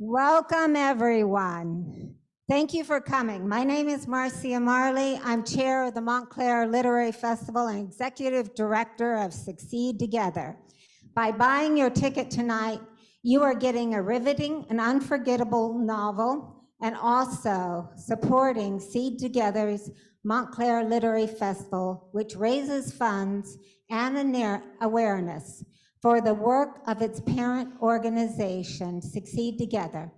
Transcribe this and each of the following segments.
Welcome, everyone. Thank you for coming. My name is Marcia Marley. I'm chair of the Montclair Literary Festival and executive director of Succeed Together. By buying your ticket tonight, you are getting a riveting and unforgettable novel and also supporting Seed Together's Montclair Literary Festival, which raises funds and awareness for the work of its parent organization, Succeed Together,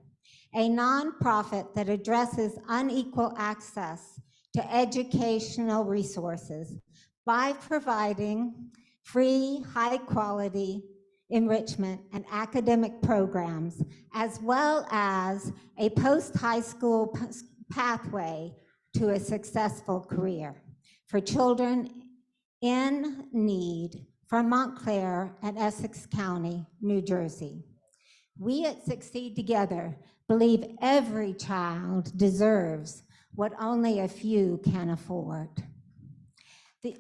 a nonprofit that addresses unequal access to educational resources by providing free, high-quality enrichment and academic programs, as well as a post-high school pathway to a successful career for children in need from Montclair and Essex County, New Jersey. We at Succeed Together believe every child deserves what only a few can afford. The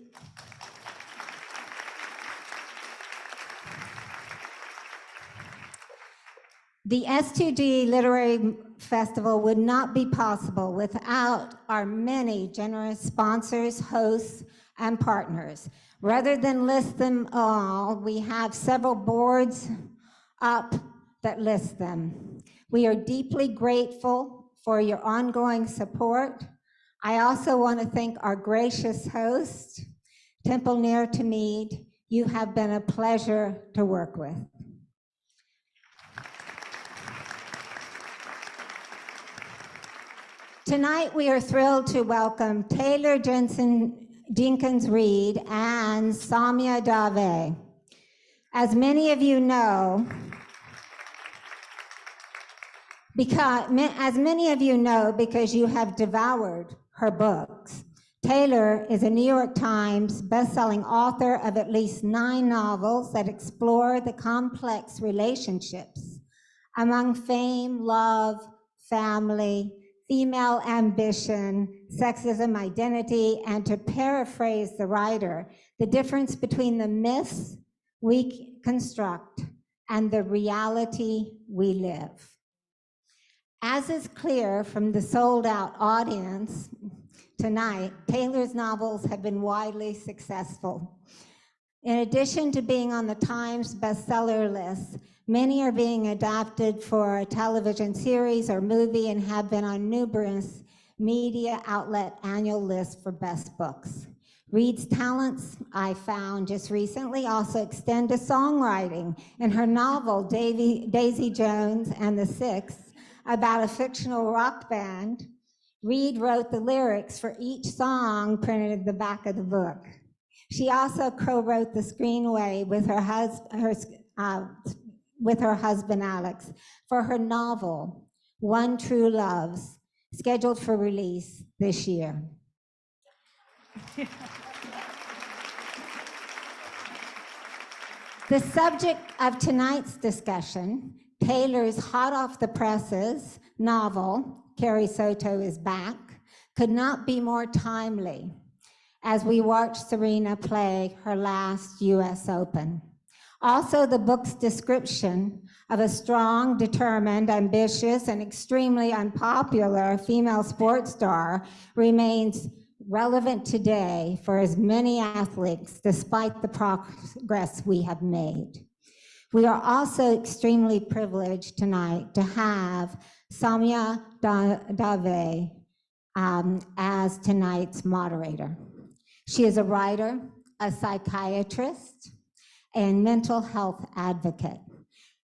S2G Literary Festival would not be possible without our many generous sponsors, hosts, and partners. Rather than list them all, we have several boards up that list them. We are deeply grateful for your ongoing support. I also want to thank our gracious host, Temple Near to Mead. You have been a pleasure to work with. Tonight, we are thrilled to welcome Taylor Jenkins Reid and Saumya Dave. As many of you know, because you have devoured her books, Taylor is a New York Times bestselling author of at least 9 novels that explore the complex relationships among fame, love, family, female ambition, sexism, identity, and to paraphrase the writer, the difference between the myths we construct and the reality we live. As is clear from the sold-out audience tonight, Taylor's novels have been widely successful. In addition to being on the Times bestseller list, many are being adapted for a television series or movie and have been on numerous media outlet annual lists for best books. Reid's talents, I found just recently, also extend to songwriting. In her novel, Daisy Jones and the Six, about a fictional rock band, Reid wrote the lyrics for each song printed at the back of the book. She also co-wrote the screenplay with her husband Alex for her novel, One True Loves, scheduled for release this year. The subject of tonight's discussion, Taylor's hot off the presses novel, Carrie Soto is Back, could not be more timely as we watch Serena play her last US Open. Also, the book's description of a strong, determined, ambitious, and extremely unpopular female sports star remains relevant today for as many athletes, despite the progress we have made. We are also extremely privileged tonight to have Saumya Dave as tonight's moderator. She is a writer, a psychiatrist, and mental health advocate.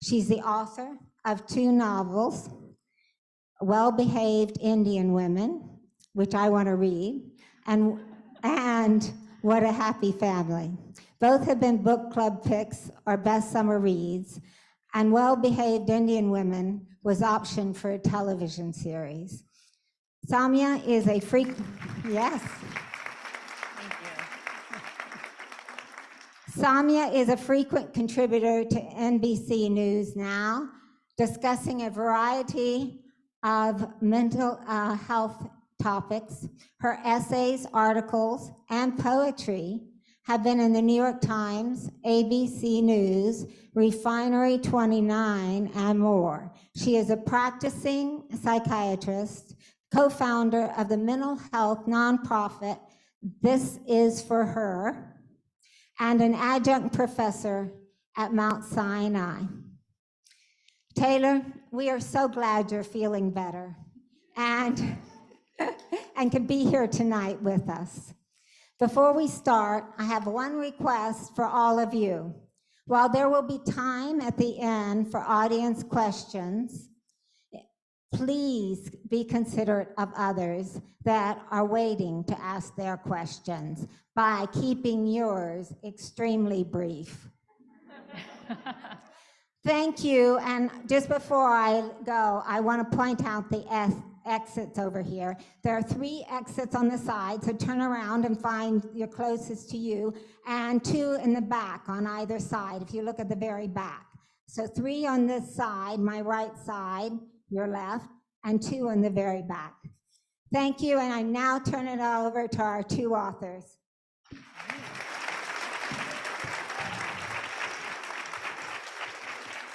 She's the author of 2 novels, Well-Behaved Indian Women, which I want to read, and What a Happy Family. Both have been book club picks or best summer reads, and Well-Behaved Indian Women was optioned for a television series. Saumya is a Saumya is a frequent contributor to NBC News Now, discussing a variety of mental health topics. Her essays, articles, and poetry have been in the New York Times, ABC News, Refinery 29, and more. She is a practicing psychiatrist, co-founder of the mental health nonprofit This Is For Her, and an adjunct professor at Mount Sinai. Taylor, we are so glad you're feeling better and can be here tonight with us. Before we start, I have one request for all of you. While there will be time at the end for audience questions, please be considerate of others that are waiting to ask their questions by keeping yours extremely brief. Thank you, and just before I go, I want to point out the exits over here. There are 3 exits on the side, so turn around and find your closest to you, and 2 in the back on either side, if you look at the very back. So 3 on this side, my right side, your left, and 2 on the very back. Thank you, and I now turn it over to our 2 authors.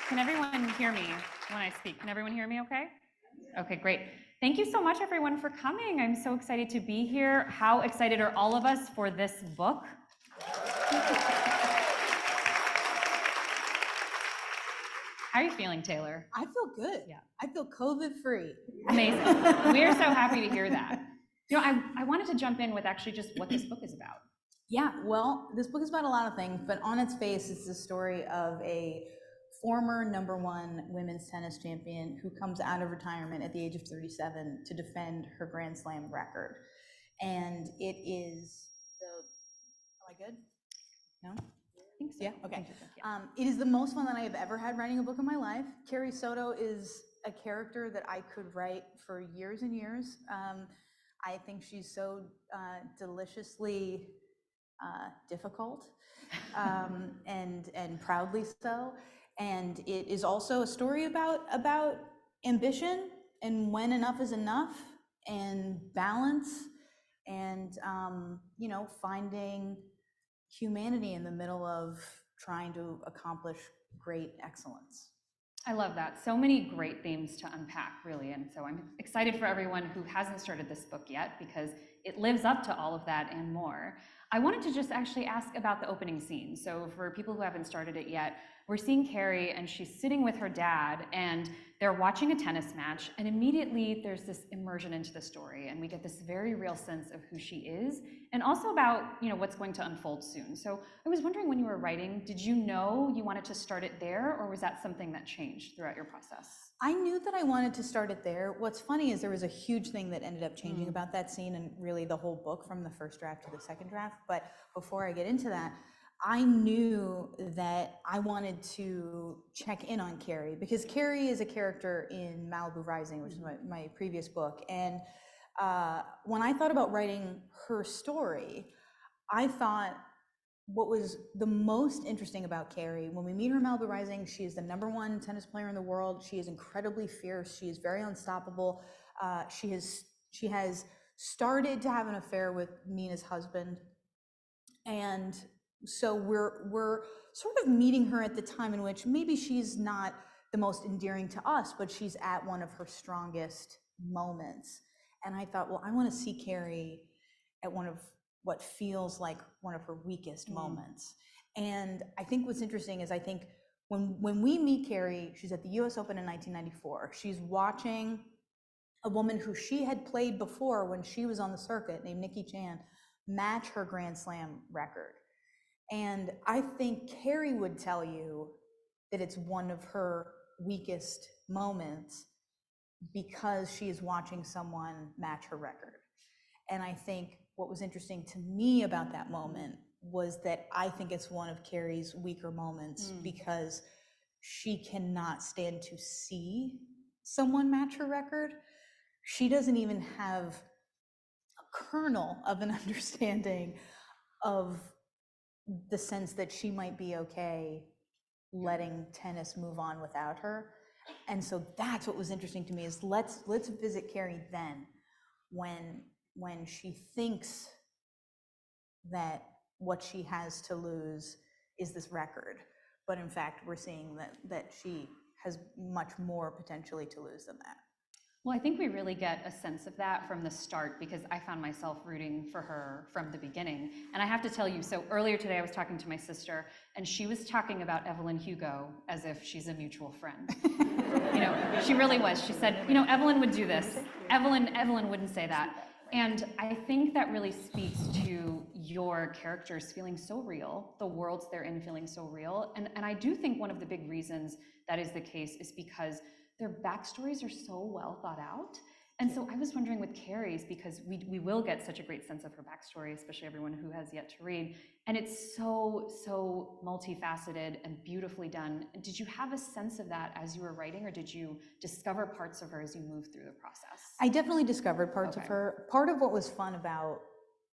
Can everyone hear me when I speak? Can everyone hear me okay? Okay, great. Thank you so much, everyone, for coming. I'm so excited to be here. How excited are all of us for this book? How are you feeling, Taylor? I feel good. Yeah. I feel COVID-free. Amazing. We are so happy to hear that. You know, I wanted to jump in with actually just what this book is about. Yeah, well, this book is about a lot of things, but on its face, it's the story of a former #1 women's tennis champion who comes out of retirement at the age of 37 to defend her Grand Slam record. And it is am I good? No? I think so. Yeah, okay. Yeah. It is the most fun that I have ever had writing a book in my life. Carrie Soto is a character that I could write for years and years. I think she's so deliciously difficult and proudly so. And it is also a story about ambition and when enough is enough and balance and you know, finding humanity in the middle of trying to accomplish great excellence. I love that. So many great themes to unpack, really. And so I'm excited for everyone who hasn't started this book yet because it lives up to all of that and more. I wanted to just actually ask about the opening scene. So for people who haven't started it yet, we're seeing Carrie and she's sitting with her dad and they're watching a tennis match, and immediately there's this immersion into the story and we get this very real sense of who she is and also about, you know, what's going to unfold soon. So I was wondering, when you were writing, did you know you wanted to start it there, or was that something that changed throughout your process? I knew that I wanted to start it there. What's funny is there was a huge thing that ended up changing about that scene and really the whole book from the first draft to the second draft. But before I get into that, I knew that I wanted to check in on Carrie because Carrie is a character in Malibu Rising, which is my previous book. And when I thought about writing her story, I thought what was the most interesting about Carrie, when we meet her in Malibu Rising, she is the #1 tennis player in the world. She is incredibly fierce. She is very unstoppable. She has started to have an affair with Nina's husband. And so we're sort of meeting her at the time in which maybe she's not the most endearing to us, but she's at one of her strongest moments. And I thought, well, I want to see Carrie at one of what feels like one of her weakest moments. And I think what's interesting is I think when we meet Carrie, she's at the US Open in 1994. She's watching a woman who she had played before when she was on the circuit, named Nikki Chan, match her Grand Slam record. And I think Carrie would tell you that it's one of her weakest moments because she is watching someone match her record. And I think what was interesting to me about that moment was that I think it's one of Carrie's weaker moments because she cannot stand to see someone match her record. She doesn't even have a kernel of an understanding of the sense that she might be okay letting tennis move on without her. And so that's what was interesting to me, is let's visit Carrie then when she thinks that what she has to lose is this record. But in fact, we're seeing that she has much more potentially to lose than that. Well, I think we really get a sense of that from the start, because I found myself rooting for her from the beginning. And I have to tell you, so earlier today I was talking to my sister, and she was talking about Evelyn Hugo as if she's a mutual friend. You know, she really was. She said, you know, Evelyn would do this. Evelyn wouldn't say that. And I think that really speaks to your characters feeling so real, the worlds they're in feeling so real. And I do think one of the big reasons that is the case is because their backstories are so well thought out. And so I was wondering with Carrie's, because we will get such a great sense of her backstory, especially everyone who has yet to read. And it's so multifaceted and beautifully done. Did you have a sense of that as you were writing, or did you discover parts of her as you moved through the process? I definitely discovered parts of her. Part of what was fun about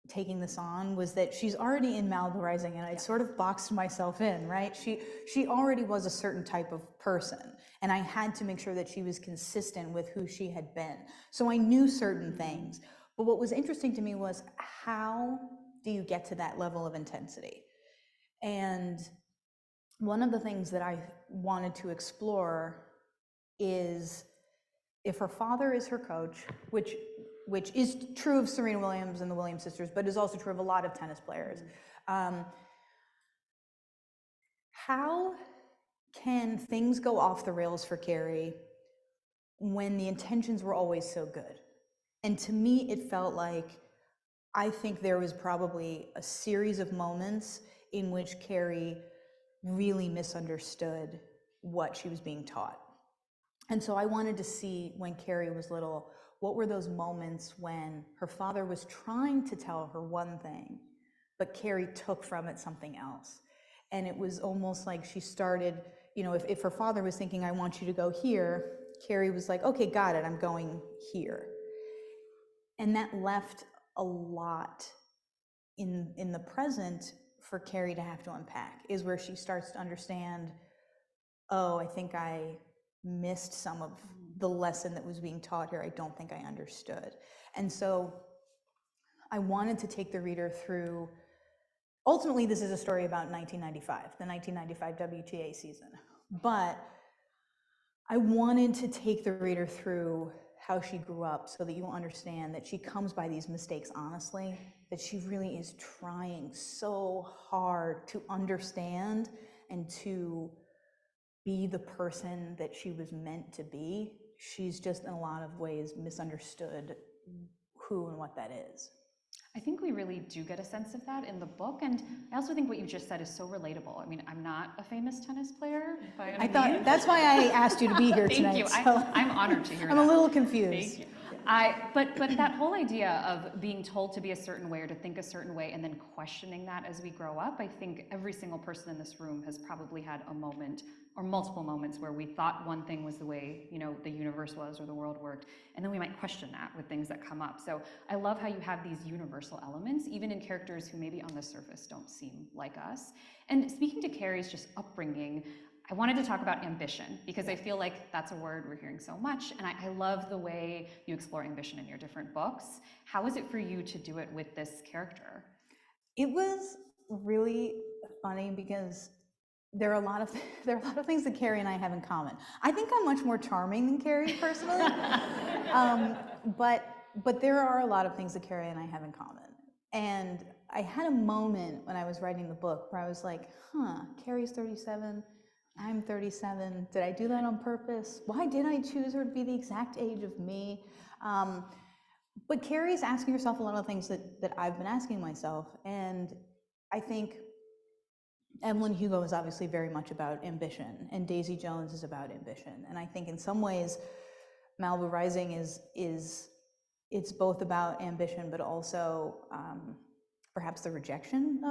taking this on was that she's already in Malibu Rising, and I'd sort of boxed myself in, right? She already was a certain type of person, and I had to make sure that she was consistent with who she had been. So I knew certain things. But what was interesting to me was, how do you get to that level of intensity? And one of the things that I wanted to explore is, if her father is her coach, which is true of Serena Williams and the Williams sisters, but is also true of a lot of tennis players. How can things go off the rails for Carrie when the intentions were always so good? And to me, it felt like, I think there was probably a series of moments in which Carrie really misunderstood what she was being taught. And so I wanted to see, when Carrie was little, what were those moments when her father was trying to tell her one thing, but Carrie took from it something else. And it was almost like she started, you know, if her father was thinking, I want you to go here, Carrie was like, okay, got it, I'm going here. And that left a lot in the present for Carrie to have to unpack, is where she starts to understand, oh, I think I missed some of the lesson that was being taught here. I don't think I understood. And so I wanted to take the reader through, ultimately this is a story about 1995, the 1995 WTA season. But I wanted to take the reader through how she grew up, so that you will understand that she comes by these mistakes honestly, that she really is trying so hard to understand and to be the person that she was meant to be. She's just in a lot of ways misunderstood who and what that is. I think we really do get a sense of that in the book, and I also think what you just said is so relatable. I mean, I'm not a famous tennis player by any means. That's why I asked you to be here tonight. Thank you. I'm honored to hear that. I'm a little confused. Thank you. But that whole idea of being told to be a certain way or to think a certain way and then questioning that as we grow up, I think every single person in this room has probably had a moment or multiple moments where we thought one thing was the way, you know, the universe was or the world worked, and then we might question that with things that come up. So I love how you have these universal elements, even in characters who maybe on the surface don't seem like us. And speaking to Carrie's just upbringing, I wanted to talk about ambition, because I feel like that's a word we're hearing so much, and I love the way you explore ambition in your different books. How is it for you to do it with this character? It was really funny, because there are a lot of things that Carrie and I have in common. I think I'm much more charming than Carrie personally, but there are a lot of things that Carrie and I have in common. And I had a moment when I was writing the book where I was like, Carrie's 37, I'm 37. Did I do that on purpose? Why did I choose her to be the exact age of me? But Carrie's asking herself a lot of things that I've been asking myself. And I think Evelyn Hugo is obviously very much about ambition, and Daisy Jones is about ambition. And I think in some ways, Malibu Rising it's both about ambition, but also perhaps the rejection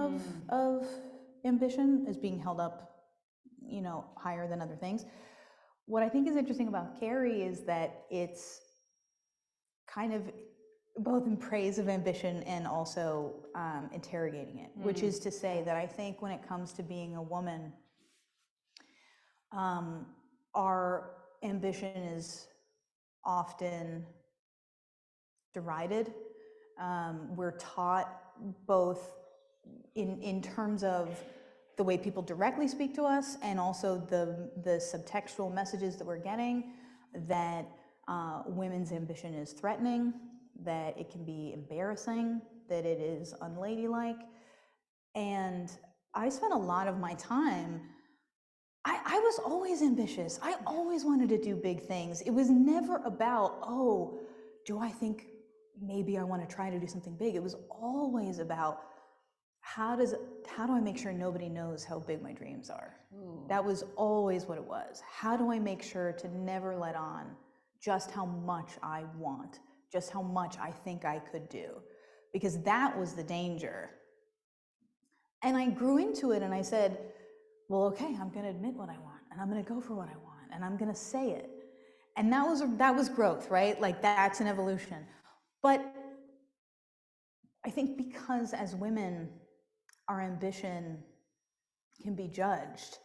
of ambition as being held up, you know, higher than other things. What I think is interesting about Carrie is that it's kind of both in praise of ambition and also interrogating it, which is to say that I think when it comes to being a woman, our ambition is often derided. We're taught both in terms of the way people directly speak to us, and also the subtextual messages that we're getting, that women's ambition is threatening, that it can be embarrassing, that it is unladylike. And I spent a lot of my time, I was always ambitious. I always wanted to do big things. It was never about, oh, do I think maybe I want to try to do something big? It was always about, how do I make sure nobody knows how big my dreams are? Ooh. That was always what it was. How do I make sure to never let on just how much I want, just how much I think I could do? Because that was the danger. And I grew into it, and I said, well, okay, I'm going to admit what I want, and I'm going to go for what I want, and I'm going to say it. And that was growth, right? Like, that's an evolution. But I think because as women, our ambition can be judged,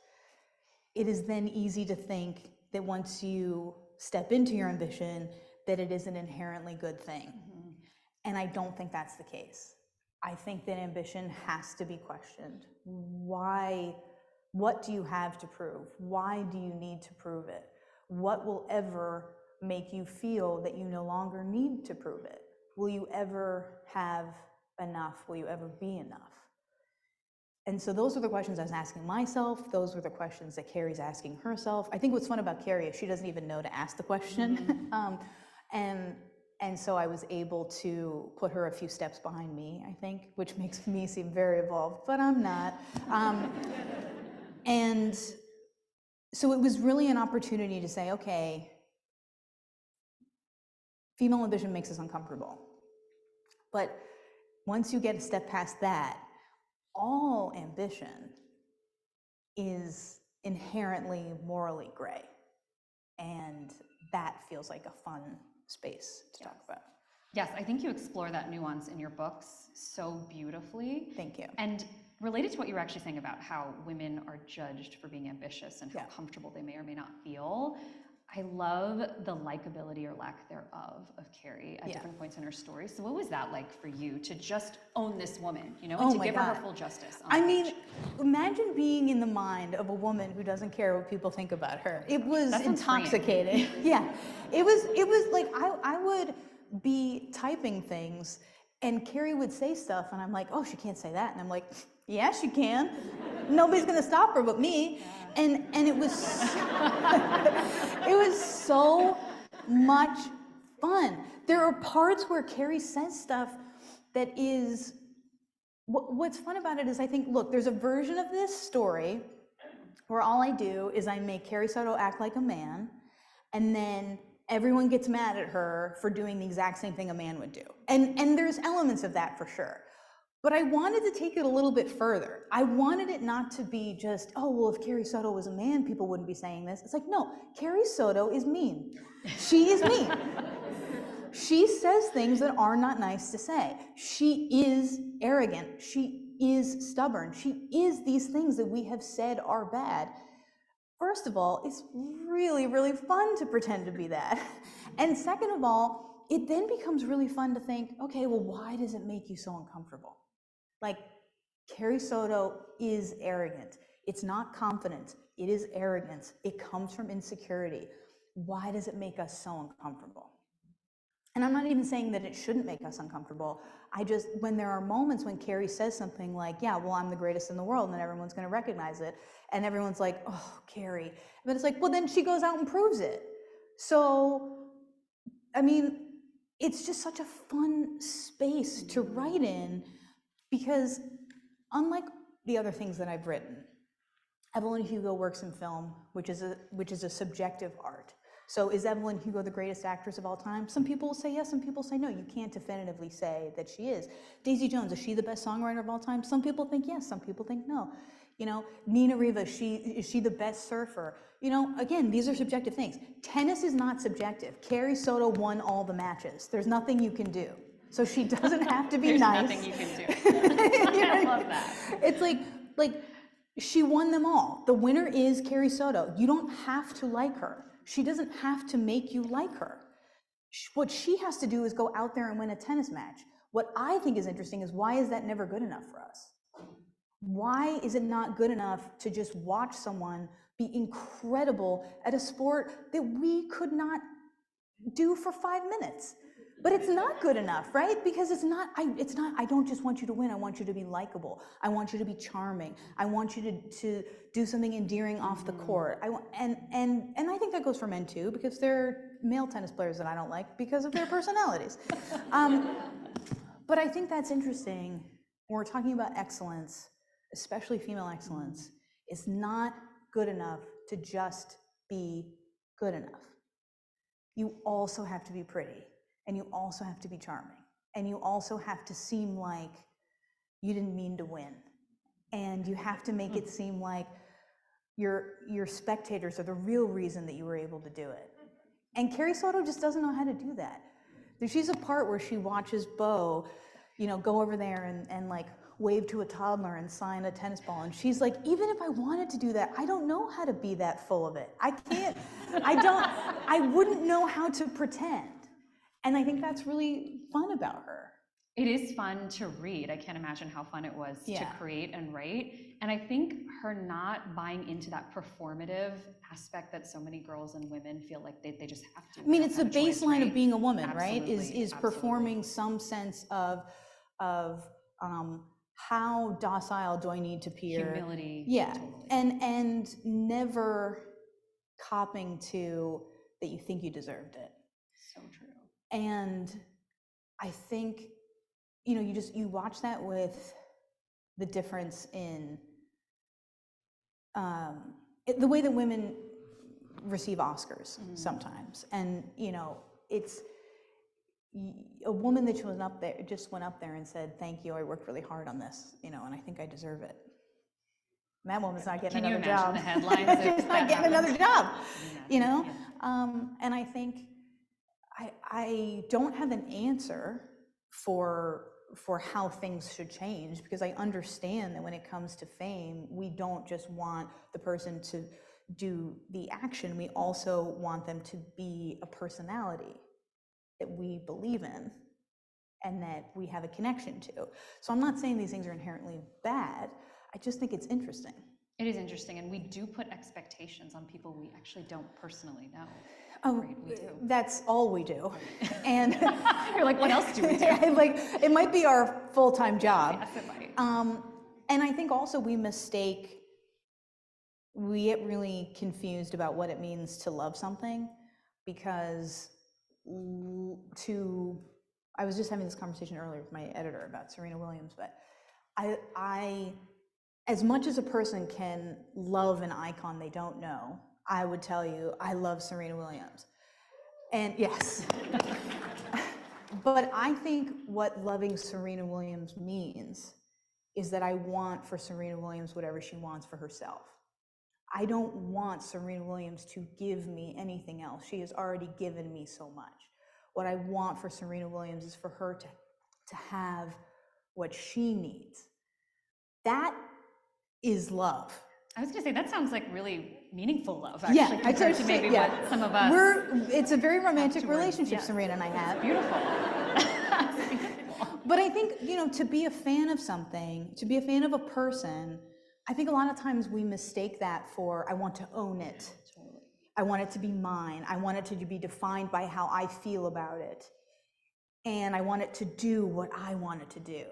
it is then easy to think that once you step into your ambition, that it is an inherently good thing. Mm-hmm. And I don't think that's the case. I think that ambition has to be questioned. Why? What do you have to prove? Why do you need to prove it? What will ever make you feel that you no longer need to prove it? Will you ever have enough? Will you ever be enough? And so those are the questions I was asking myself. Those were the questions that Carrie's asking herself. I think what's fun about Carrie is she doesn't even know to ask the question. Mm-hmm. And so I was able to put her a few steps behind me, I think, which makes me seem very evolved, but I'm not. And so it was really an opportunity to say, okay, female ambition makes us uncomfortable. But once you get a step past that, all ambition is inherently morally gray. And that feels like a fun space to talk about. Yes, I think you explore that nuance in your books so beautifully. Thank you. And related to what you were actually saying about how women are judged for being ambitious and how comfortable they may or may not feel, I love the likability or lack thereof of Carrie at different points in her story. So what was that like for you to just own this woman, you know, and to give her full justice? I mean, imagine being in the mind of a woman who doesn't care what people think about her. It was intoxicating. Yeah, it was like I would be typing things, and Carrie would say stuff, and I'm like, oh, she can't say that, and I'm like, yeah, she can. Nobody's gonna stop her but me. And it was it was so much fun. There are parts where Carrie says stuff that is, what's fun about it is, I think, look, there's a version of this story where all I do is I make Carrie Soto act like a man, and then everyone gets mad at her for doing the exact same thing a man would do. And there's elements of that for sure. But I wanted to take it a little bit further. I wanted it not to be just, oh, well, if Carrie Soto was a man, people wouldn't be saying this. It's like, no, Carrie Soto is mean. She is mean. She says things that are not nice to say. She is arrogant. She is stubborn. She is these things that we have said are bad. First of all, it's really, really fun to pretend to be that. And second of all, it then becomes really fun to think, okay, well, why does it make you so uncomfortable? Like, Carrie Soto is arrogant. It's not confidence. It is arrogance. It comes from insecurity. Why does it make us so uncomfortable? And I'm not even saying that it shouldn't make us uncomfortable. When there are moments when Carrie says something like, yeah, well, I'm the greatest in the world, and then everyone's going to recognize it, and everyone's like, oh, Carrie. But it's like, well, then she goes out and proves it. So, I mean, it's just such a fun space to write in, because unlike the other things that I've written, Evelyn Hugo works in film, which is a subjective art. So is Evelyn Hugo the greatest actress of all time? Some people will say yes, some people say no. You can't definitively say that she is. Daisy Jones, is she the best songwriter of all time? Some people think yes, some people think no. You know, Nina Riva, is she the best surfer? You know, again, these are subjective things. Tennis is not subjective. Carrie Soto won all the matches. There's nothing you can do. So she doesn't have to be nice. There's nothing you can do. I love that. It's like she won them all. The winner is Carrie Soto. You don't have to like her. She doesn't have to make you like her. What she has to do is go out there and win a tennis match. What I think is interesting is, why is that never good enough for us? why is it not good enough to just watch someone be incredible at a sport that we could not do for 5 minutes? But it's not good enough, right? Because I don't just want you to win. I want you to be likable. I want you to be charming. I want you to do something endearing off the court. And I think that goes for men too, because there are male tennis players that I don't like because of their personalities. But I think that's interesting when we're talking about excellence, especially female excellence. It's not good enough to just be good enough. You also have to be pretty. And you also have to be charming. And you also have to seem like you didn't mean to win. And you have to make it seem like your spectators are the real reason that you were able to do it. And Carrie Soto just doesn't know how to do that. She's a part where she watches Bo, go over there and like wave to a toddler and sign a tennis ball. And she's like, even if I wanted to do that, I don't know how to be that full of it. I can't, I wouldn't know how to pretend. And I think that's really fun about her. It is fun to read. I can't imagine how fun it was to create and write. And I think her not buying into that performative aspect that so many girls and women feel like they just have to. I mean, it's the baseline of being a woman, Absolutely, right? Is performing some sense of how docile do I need to appear? Humility. Yeah, totally. and never copping to that you think you deserved it. So true. And I think, you watch that with the difference in the way that women receive Oscars sometimes. And, it's a woman that just went up there and said, thank you, I worked really hard on this, and I think I deserve it. And that woman's not getting another job. Can you imagine the headlines? She's not getting another job, And I think I don't have an answer for how things should change, because I understand that when it comes to fame, we don't just want the person to do the action, we also want them to be a personality that we believe in and that we have a connection to. So I'm not saying these things are inherently bad, I just think it's interesting. It is interesting, and we do put expectations on people we actually don't personally know. Oh, right, we do. That's all we do. And you're like, what else do we do? Like, it might be our full-time job. Yes, it might. And I think also we get really confused about what it means to love something, because I was just having this conversation earlier with my editor about Serena Williams, but I as much as a person can love an icon they don't know, I would tell you, I love Serena Williams. And yes. But I think what loving Serena Williams means is that I want for Serena Williams whatever she wants for herself. I don't want Serena Williams to give me anything else. She has already given me so much. What I want for Serena Williams is for her to have what she needs. That is love. I was gonna say, that sounds like really meaningful love, actually, compared to maybe what some of us. It's a very romantic relationship Serena and I have. Beautiful. But I think, to be a fan of something, to be a fan of a person, I think a lot of times we mistake that for, I want to own it. Totally. I want it to be mine. I want it to be defined by how I feel about it. And I want it to do what I want it to do.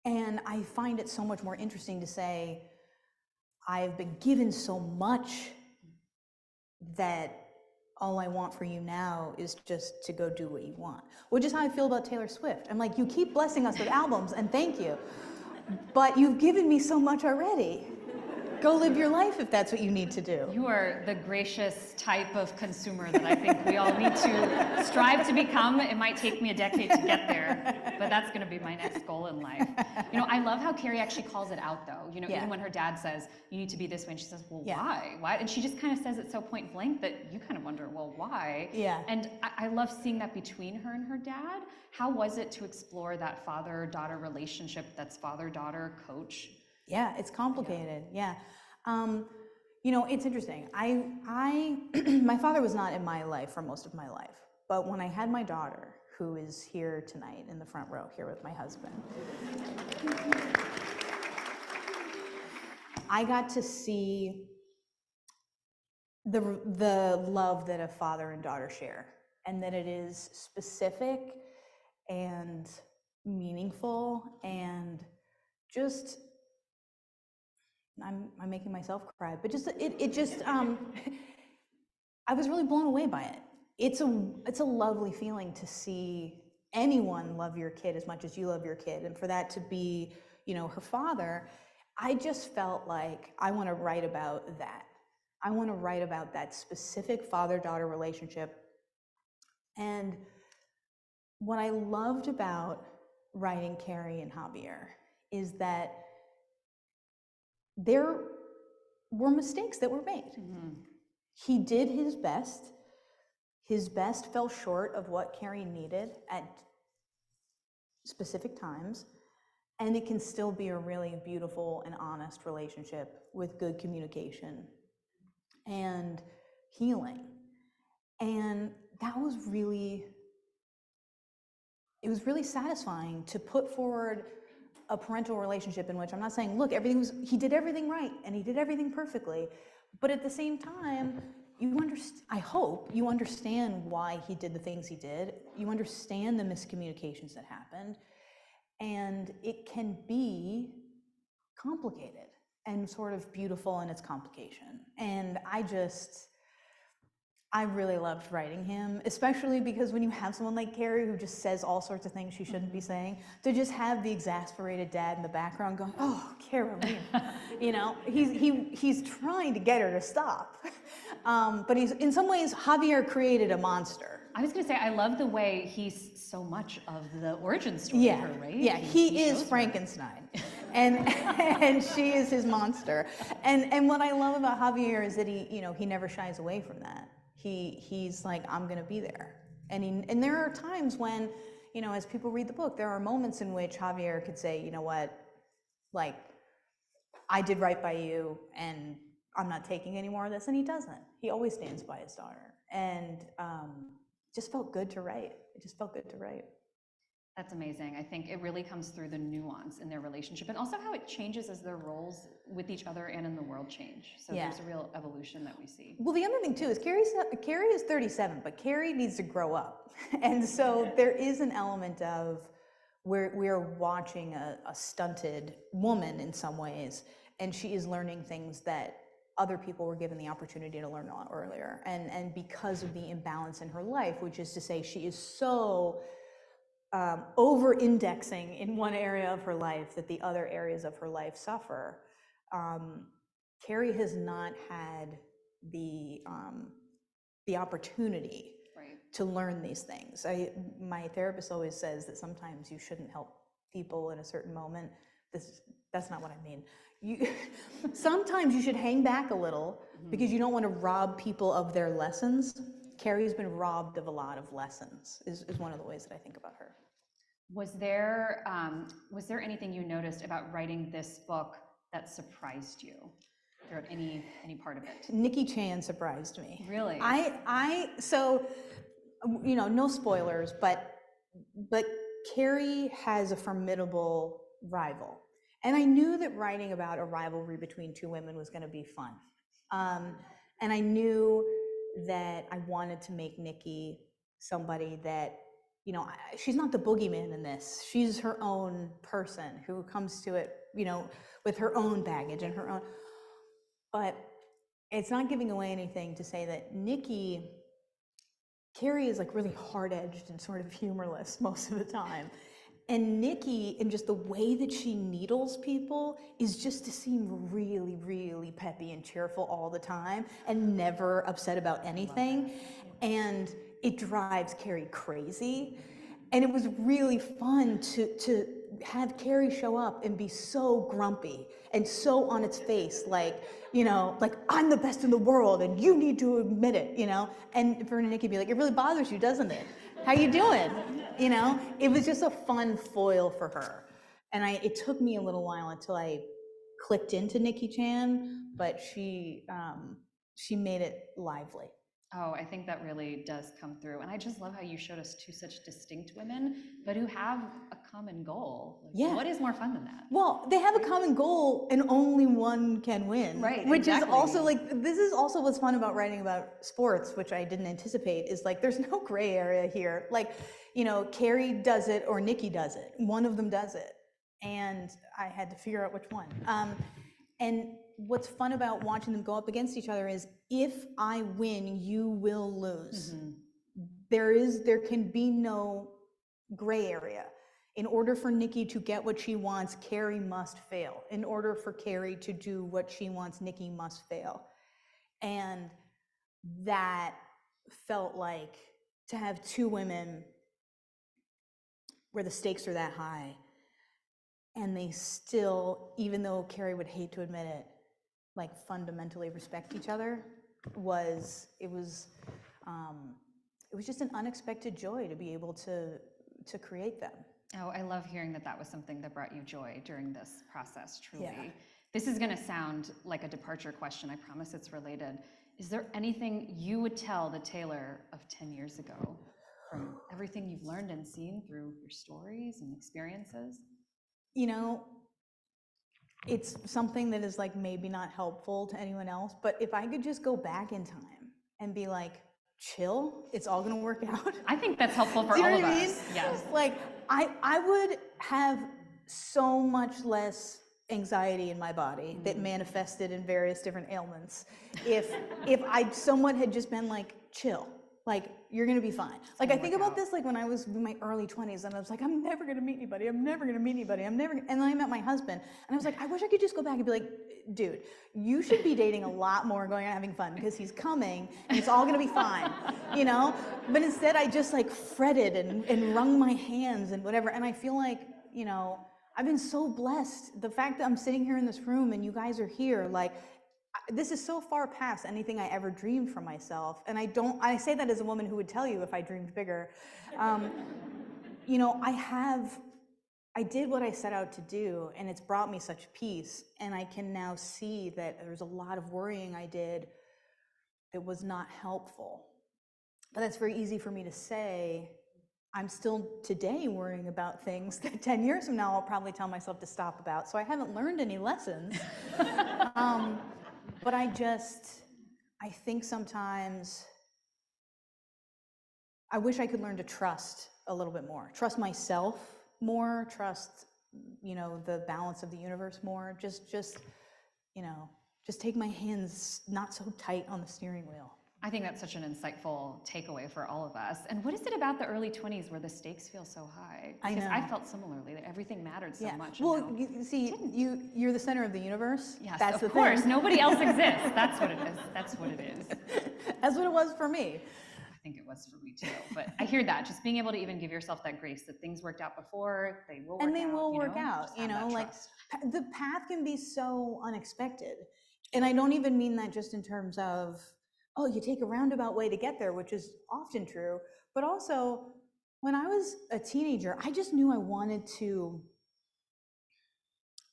And I find it so much more interesting to say, I've been given so much that all I want for you now is just to go do what you want. Which is how I feel about Taylor Swift. I'm like, you keep blessing us with albums, and thank you. But you've given me so much already. Go live your life if that's what you need to do. You are the gracious type of consumer that I think we all need to strive to become. It might take me a decade to get there, but that's going to be my next goal in life. I love how Carrie actually calls it out, though. Even when her dad says, you need to be this way, and she says, well, why? Why? And she just kind of says it so point blank that you kind of wonder, well, why? Yeah. And I love seeing that between her and her dad. How was it to explore that father-daughter relationship that's father-daughter coach? Yeah, it's complicated. Yeah. It's interesting. My father was not in my life for most of my life, but when I had my daughter, who is here tonight in the front row here with my husband, I got to see the love that a father and daughter share, and that it is specific and meaningful, and just I'm making myself cry, but just it just I was really blown away by it. It's a lovely feeling to see anyone love your kid as much as you love your kid, and for that to be, you know, her father. I just felt like I want to write about that. I want to write about that specific father-daughter relationship. And what I loved about writing Carrie and Javier is that there were mistakes that were made. He did his best. His best fell short of what Carrie needed at specific times, and it can still be a really beautiful and honest relationship with good communication and healing. And that was really, it was really satisfying to put forward a parental relationship in which I'm not saying, look, he did everything right and he did everything perfectly, but at the same time, I hope you understand why he did the things he did. You understand the miscommunications that happened, and it can be complicated and sort of beautiful in its complication. And I really loved writing him, especially because when you have someone like Carrie who just says all sorts of things she shouldn't be saying, to just have the exasperated dad in the background going, oh, Caroline, you know, he's trying to get her to stop. But in some ways, Javier created a monster. I was going to say, I love the way he's so much of the origin story of her, right? Yeah, he is Frankenstein, and she is his monster. And what I love about Javier is that he never shies away from that. He's like, I'm going to be there. And there are times when, you know, as people read the book, there are moments in which Javier could say, you know what, like, I did right by you, and I'm not taking any more of this, and he doesn't. He always stands by his daughter, and just felt good to write. It just felt good to write. That's amazing. I think it really comes through the nuance in their relationship, and also how it changes as their roles with each other and in the world change. So there's a real evolution that we see. Well, the other thing too is Carrie is 37, but Carrie needs to grow up. And so there is an element of where we're watching a stunted woman in some ways, and she is learning things that other people were given the opportunity to learn a lot earlier. And because of the imbalance in her life, which is to say she is so over-indexing in one area of her life that the other areas of her life suffer, Carrie has not had the opportunity to learn these things. My therapist always says that sometimes you shouldn't help people in a certain moment. That's not what I mean. Sometimes you should hang back a little because you don't want to rob people of their lessons. Carrie's been robbed of a lot of lessons, is one of the ways that I think about her. Was there anything you noticed about writing this book that surprised you throughout any part of it? Nikki Chan surprised me. Really? So, you know, no spoilers, but Carrie has a formidable rival. And I knew that writing about a rivalry between two women was going to be fun. And I knew that I wanted to make Nikki somebody that, you know, she's not the boogeyman in this. She's her own person who comes to it, you know, with her own baggage and her own. But it's not giving away anything to say that Carrie is like really hard-edged and sort of humorless most of the time. And Nikki, in just the way that she needles people, is just to seem really, really peppy and cheerful all the time and never upset about anything. And it drives Carrie crazy. And it was really fun to have Carrie show up and be so grumpy and so on its face, like, you know, like, I'm the best in the world and you need to admit it, you know? And for Nikki to be like, it really bothers you, doesn't it? How you doing? You know, it was just a fun foil for her. And it took me a little while until I clicked into Nikki Chan, but she made it lively. Oh, I think that really does come through. And I just love how you showed us two such distinct women, but who have a common goal. Like, Yeah. what is more fun than that? Well, they have a common goal and only one can win. Right, Which exactly. is also like, this is also what's fun about writing about sports, which I didn't anticipate, is like, there's no gray area here. Like, you know, Carrie does it or Nikki does it. One of them does it. And I had to figure out which one. And what's fun about watching them go up against each other is, if I win, you will lose. There can be no gray area. In order for Nikki to get what she wants, Carrie must fail. In order for Carrie to do what she wants, Nikki must fail. And that felt like, to have two women where the stakes are that high, and they still, even though Carrie would hate to admit it, like fundamentally respect each other, it was just an unexpected joy to be able to create them. Oh, I love hearing that that was something that brought you joy during this process, truly. Yeah. This is going to sound like a departure question. I promise it's related. Is there anything you would tell the Taylor of 10 years ago from everything you've learned and seen through your stories and experiences? You know, it's something that is like maybe not helpful to anyone else, but if I could just go back in time and be like, chill, it's all gonna work out. I think that's helpful for Do you all know of what I mean? us. Yes. Like, I would have so much less anxiety in my body that manifested in various different ailments if someone had just been like, chill, like, you're gonna be fine. Like, I think about this like when I was in my early 20s, and I was like, I'm never gonna meet anybody, I'm never gonna meet anybody, and then I met my husband, and I was like, I wish I could just go back and be like, dude, you should be dating a lot more, going out having fun, because he's coming and it's all gonna be fine, you know? But instead I just like fretted and wrung my hands and whatever, and I feel like, you know, I've been so blessed. The fact that I'm sitting here in this room and you guys are here, like, this is so far past anything I ever dreamed for myself. And I say that as a woman who would tell you if I dreamed bigger. You know, I did what I set out to do, and it's brought me such peace. And I can now see that there's a lot of worrying I did that was not helpful. But that's very easy for me to say. I'm still today worrying about things that 10 years from now I'll probably tell myself to stop about. So I haven't learned any lessons. But I think sometimes I wish I could learn to trust a little bit more. Trust myself more, trust, you know, the balance of the universe more. Just, you know, just take my hands not so tight on the steering wheel. I think that's such an insightful takeaway for all of us. And what is it about the early 20s where the stakes feel so high? Because I felt similarly, that everything mattered so much. Well, you see, you're the center of the universe. Yes, that's of course. Nobody else exists. That's what it is. That's what it is. That's what it was for me. I think it was for me too. But I hear that. Just being able to even give yourself that grace that things worked out before, they will work out. And they will work out, you know, like the path can be so unexpected. And I don't even mean that just in terms of, oh, you take a roundabout way to get there, which is often true, but also when I was a teenager, I just knew I wanted to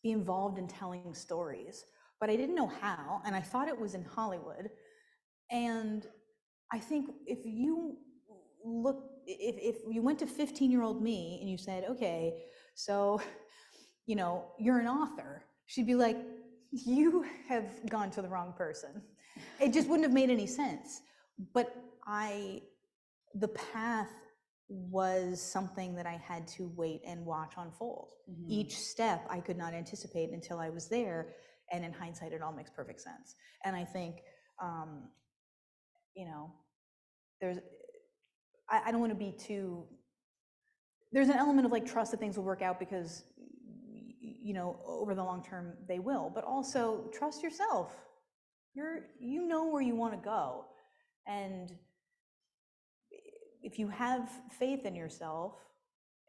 be involved in telling stories, but I didn't know how, and I thought it was in Hollywood. And I think if you went to 15-year-old me and you said, okay, so, you know, you're an author, she'd be like, you have gone to the wrong person. It just wouldn't have made any sense. But the path was something that I had to wait and watch unfold. Each step I could not anticipate until I was there, and in hindsight, it all makes perfect sense. And I think, you know, I don't want to be too, there's an element of like trust that things will work out because, you know, over the long term they will, but also trust yourself. You know where you want to go, and if you have faith in yourself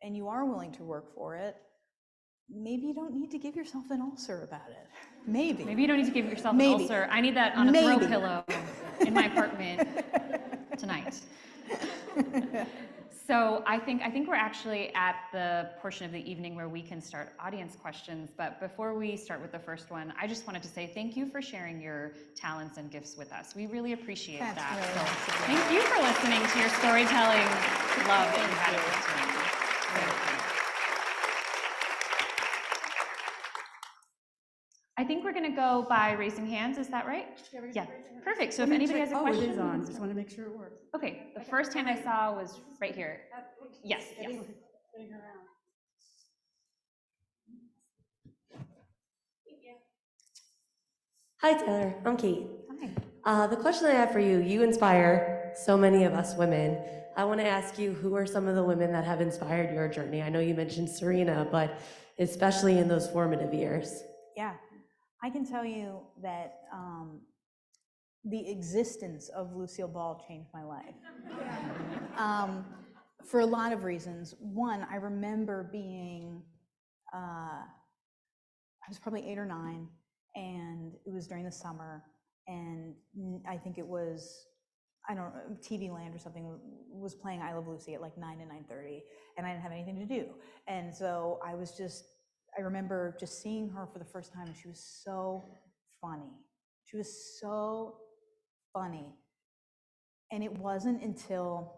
and you are willing to work for it, maybe you don't need to give yourself an ulcer about it. Maybe you don't need to give yourself an ulcer. I need that on a throw pillow in my apartment tonight. So I think we're actually at the portion of the evening where we can start audience questions. But before we start with the first one, I just wanted to say thank you for sharing your talents and gifts with us. We really appreciate That's that. really So nice of you. thank you for listening to your storytelling love that you had at this time. I think we're going to go by raising hands. Is that right? Yeah. Perfect. So if anybody has a question. Oh, it is on. Just want to make sure it works. Okay. The first hand I saw was right here. Yes. Yes. Hi, Taylor. I'm Kate. Hi. The question I have for you, you inspire so many of us women. I want to ask you, who are some of the women that have inspired your journey? I know you mentioned Serena, but especially in those formative years. Yeah, I can tell you that the existence of Lucille Ball changed my life. For a lot of reasons. One, I remember being, I was probably 8 or 9, and it was during the summer, and I think it was, I don't know, TV Land or something was playing I Love Lucy at like 9 to 9:30, and I didn't have anything to do. And so I remember just seeing her for the first time, and she was so funny. She was so funny. And it wasn't until,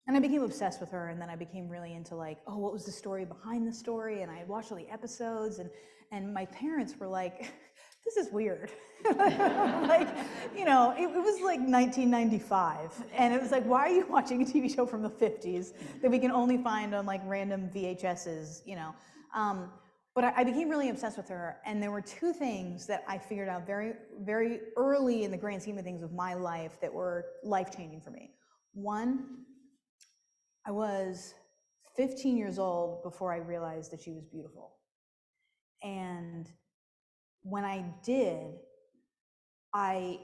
and I became obsessed with her, and then I became really into like, oh, what was the story behind the story? And I watched all the episodes, and my parents were like, this is weird. Like, you know, it was like 1995, and it was like, why are you watching a TV show from the 50s that we can only find on like random VHSs, you know? But I became really obsessed with her, and there were 2 things that I figured out very, very early in the grand scheme of things of my life that were life-changing for me. One, I was 15 years old before I realized that she was beautiful. And when I did, I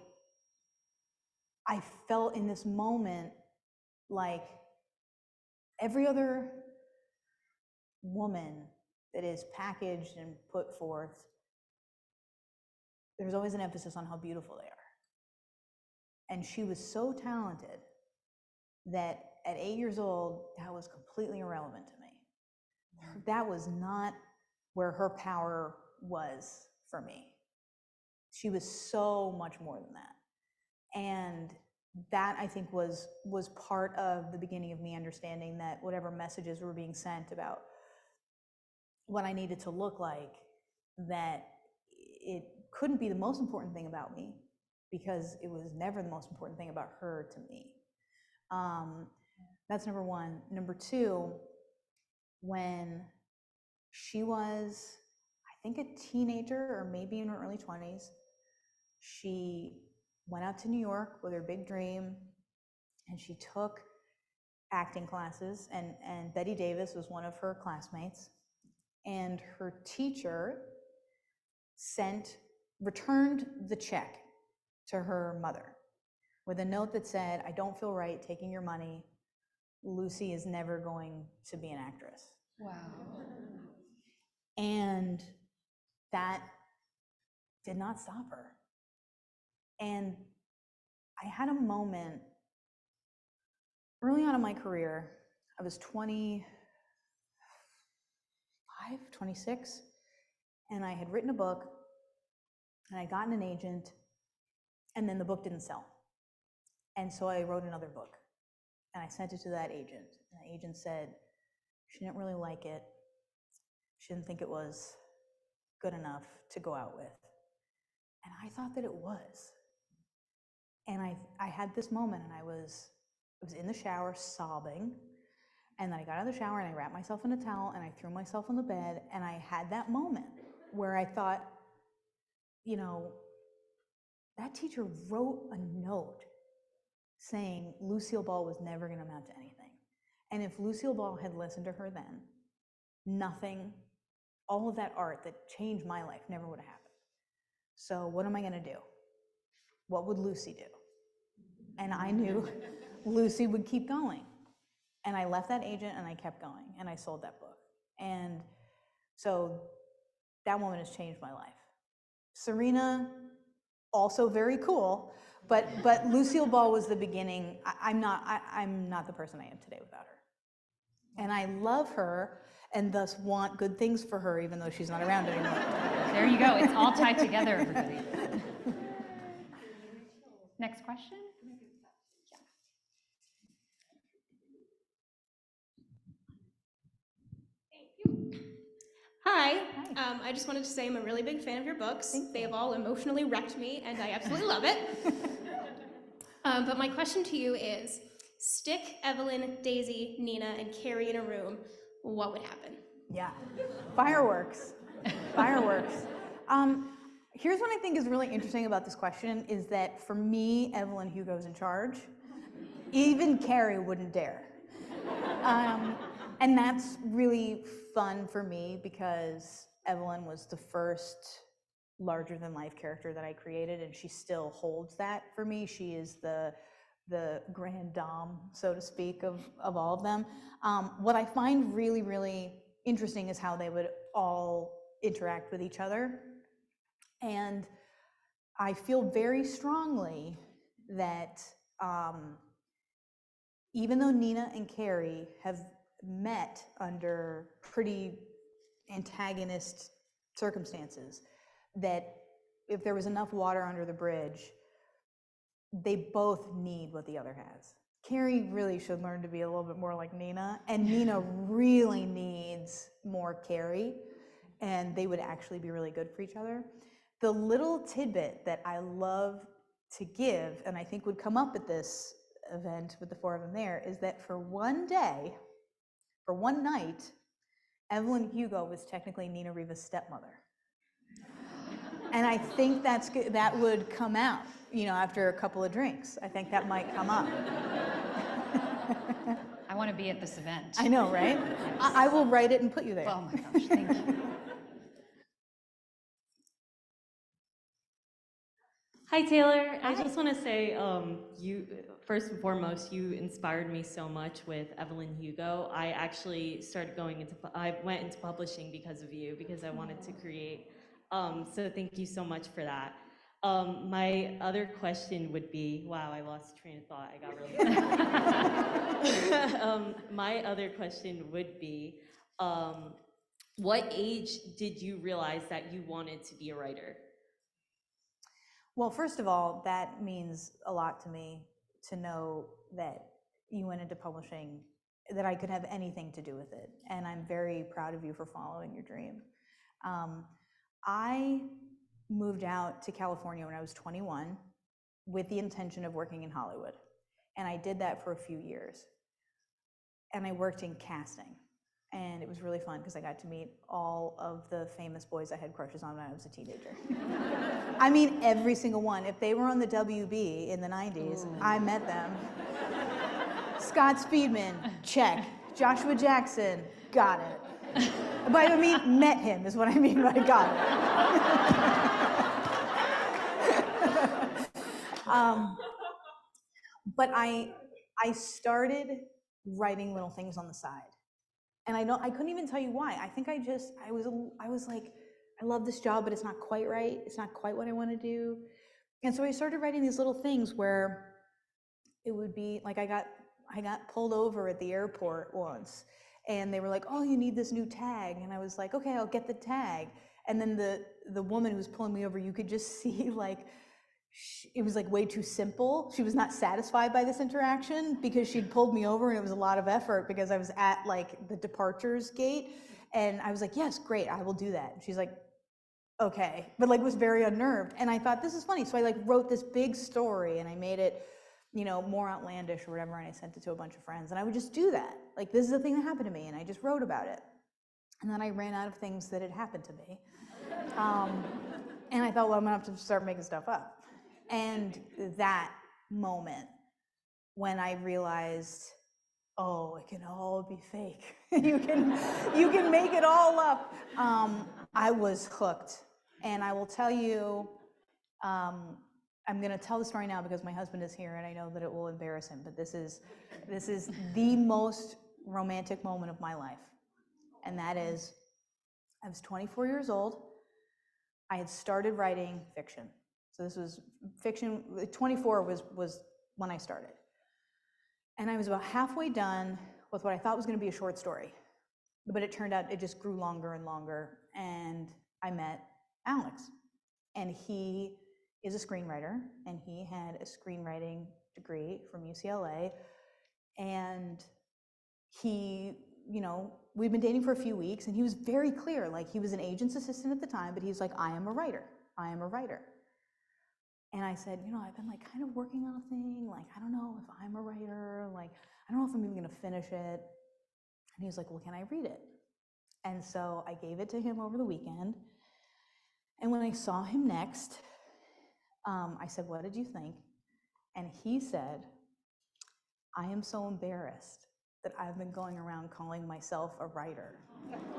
felt in this moment like every other woman that is packaged and put forth, there's always an emphasis on how beautiful they are. And she was so talented that at 8 years old, that was completely irrelevant to me. That was not where her power was for me. She was so much more than that. And that, I think, was part of the beginning of me understanding that whatever messages were being sent about what I needed to look like, that it couldn't be the most important thing about me, because it was never the most important thing about her to me. That's number one. Number two, when she was, I think, a teenager or maybe in her early 20s, she went out to New York with her big dream, and she took acting classes, and Betty Davis was one of her classmates, and her teacher returned the check to her mother with a note that said, I don't feel right taking your money. Lucy is never going to be an actress. Wow. And that did not stop her. And I had a moment early on in my career. I was 25, 26, and I had written a book, and I'd gotten an agent, and then the book didn't sell. And so I wrote another book, and I sent it to that agent. And the agent said she didn't really like it. She didn't think it was good enough to go out with. And I thought that it was. And I had this moment, and I was in the shower sobbing, and then I got out of the shower and I wrapped myself in a towel and I threw myself on the bed, and I had that moment where I thought, you know, that teacher wrote a note saying Lucille Ball was never going to amount to anything. And if Lucille Ball had listened to her then, nothing, all of that art that changed my life never would have happened. So what am I going to do? What would Lucy do? And I knew Lucy would keep going. And I left that agent and I kept going, and I sold that book. And so that woman has changed my life. Serena, also very cool, But Lucille Ball was the beginning. I'm not the person I am today without her. And I love her and thus want good things for her, even though she's not around anymore. There you go. It's all tied together, everybody. Next question. Hi. I just wanted to say I'm a really big fan of your books. They have all emotionally wrecked me, and I absolutely love it. But my question to you is, stick Evelyn, Daisy, Nina, and Carrie in a room, what would happen? Yeah, fireworks, fireworks. Here's what I think is really interesting about this question is that for me, Evelyn Hugo's in charge. Even Carrie wouldn't dare. And that's really fun for me because Evelyn was the first larger than life character that I created, and she still holds that for me. She is the grand dame, so to speak, of all of them. What I find really, really interesting is how they would all interact with each other. And I feel very strongly that even though Nina and Carrie have met under pretty antagonist circumstances, that if there was enough water under the bridge, they both need what the other has. Carrie really should learn to be a little bit more like Nina, and Nina really needs more Carrie, and they would actually be really good for each other. The little tidbit that I love to give, and I think would come up at this event with the four of them there, is that for one day, for one night, Evelyn Hugo was technically Nina Riva's stepmother. And I think that's good, that would come out, you know, after a couple of drinks. I think that might come up. I want to be at this event. I know, right? I will write it and put you there. Oh my gosh, thank you. Hi, Taylor. I just want to say, you first and foremost, you inspired me so much with Evelyn Hugo. I actually I went into publishing because of you, because I wanted to create. So thank you so much for that. My other question would be, wow, I lost train of thought. I got really. My other question would be, what age did you realize that you wanted to be a writer? Well, first of all, that means a lot to me to know that you went into publishing, that I could have anything to do with it. And I'm very proud of you for following your dream. I moved out to California when I was 21 with the intention of working in Hollywood. And I did that for a few years. And I worked in casting. And it was really fun because I got to meet all of the famous boys I had crushes on when I was a teenager. I mean, every single one. If they were on the WB in the 90s, I met them. Scott Speedman, check. Joshua Jackson, got it. But I mean, met him is what I mean by got it. But I started writing little things on the side. And I couldn't even tell you why. I think I was like, I love this job, but it's not quite right. It's not quite what I want to do. And so I started writing these little things where it would be like I got pulled over at the airport once, and they were like, "Oh, you need this new tag," and I was like, "Okay, I'll get the tag." And then the woman who was pulling me over, you could just see like it was like way too simple. She was not satisfied by this interaction because she'd pulled me over and it was a lot of effort because I was at like the departures gate, and I was like, "Yes, great, I will do that." And she's like, "Okay," but like was very unnerved. And I thought, this is funny. So I like wrote this big story and I made it, you know, more outlandish or whatever, and I sent it to a bunch of friends, and I would just do that. Like, this is the thing that happened to me, and I just wrote about it. And then I ran out of things that had happened to me. And I thought, well, I'm gonna have to start making stuff up. And that moment when I realized, oh, it can all be fake. you can make it all up. I was hooked. And I will tell you, I'm going to tell the story now because my husband is here and I know that it will embarrass him, but this is the most romantic moment of my life. And that is, I was 24 years old. I had started writing fiction. So this was fiction. 24 was when I started. And I was about halfway done with what I thought was going to be a short story. But it turned out it just grew longer and longer. And I met Alex. And he is a screenwriter. And he had a screenwriting degree from UCLA. And he, we've been dating for a few weeks. And he was very clear. Like, he was an agent's assistant at the time. But he's like, I am a writer. I am a writer. And I said, I've been like kind of working on a thing. Like, I don't know if I'm a writer. Like, I don't know if I'm even going to finish it. And he was like, well, can I read it? And so I gave it to him over the weekend. And when I saw him next, I said, what did you think? And he said, I am so embarrassed that I've been going around calling myself a writer.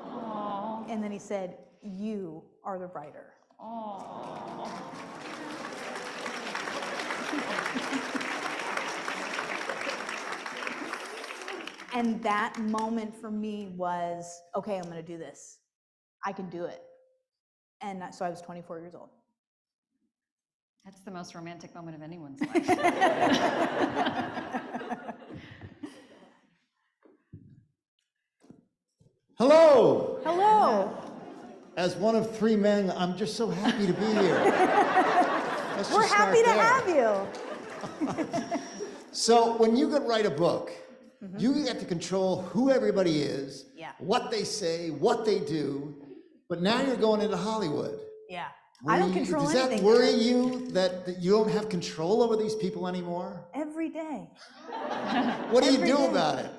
Aww. And then he said, you are the writer. Aww. And that moment for me was, okay, I'm going to do this. I can do it. And so I was 24 years old. That's the most romantic moment of anyone's life. Hello. Hello. As one of three men, I'm just so happy to be here. We're happy to have you. So when you could write a book, you get to control who everybody is, what they say, what they do, but now you're going into Hollywood. Yeah. I don't control anything. Does that worry you that you don't have control over these people anymore? Every day. What do you do about it?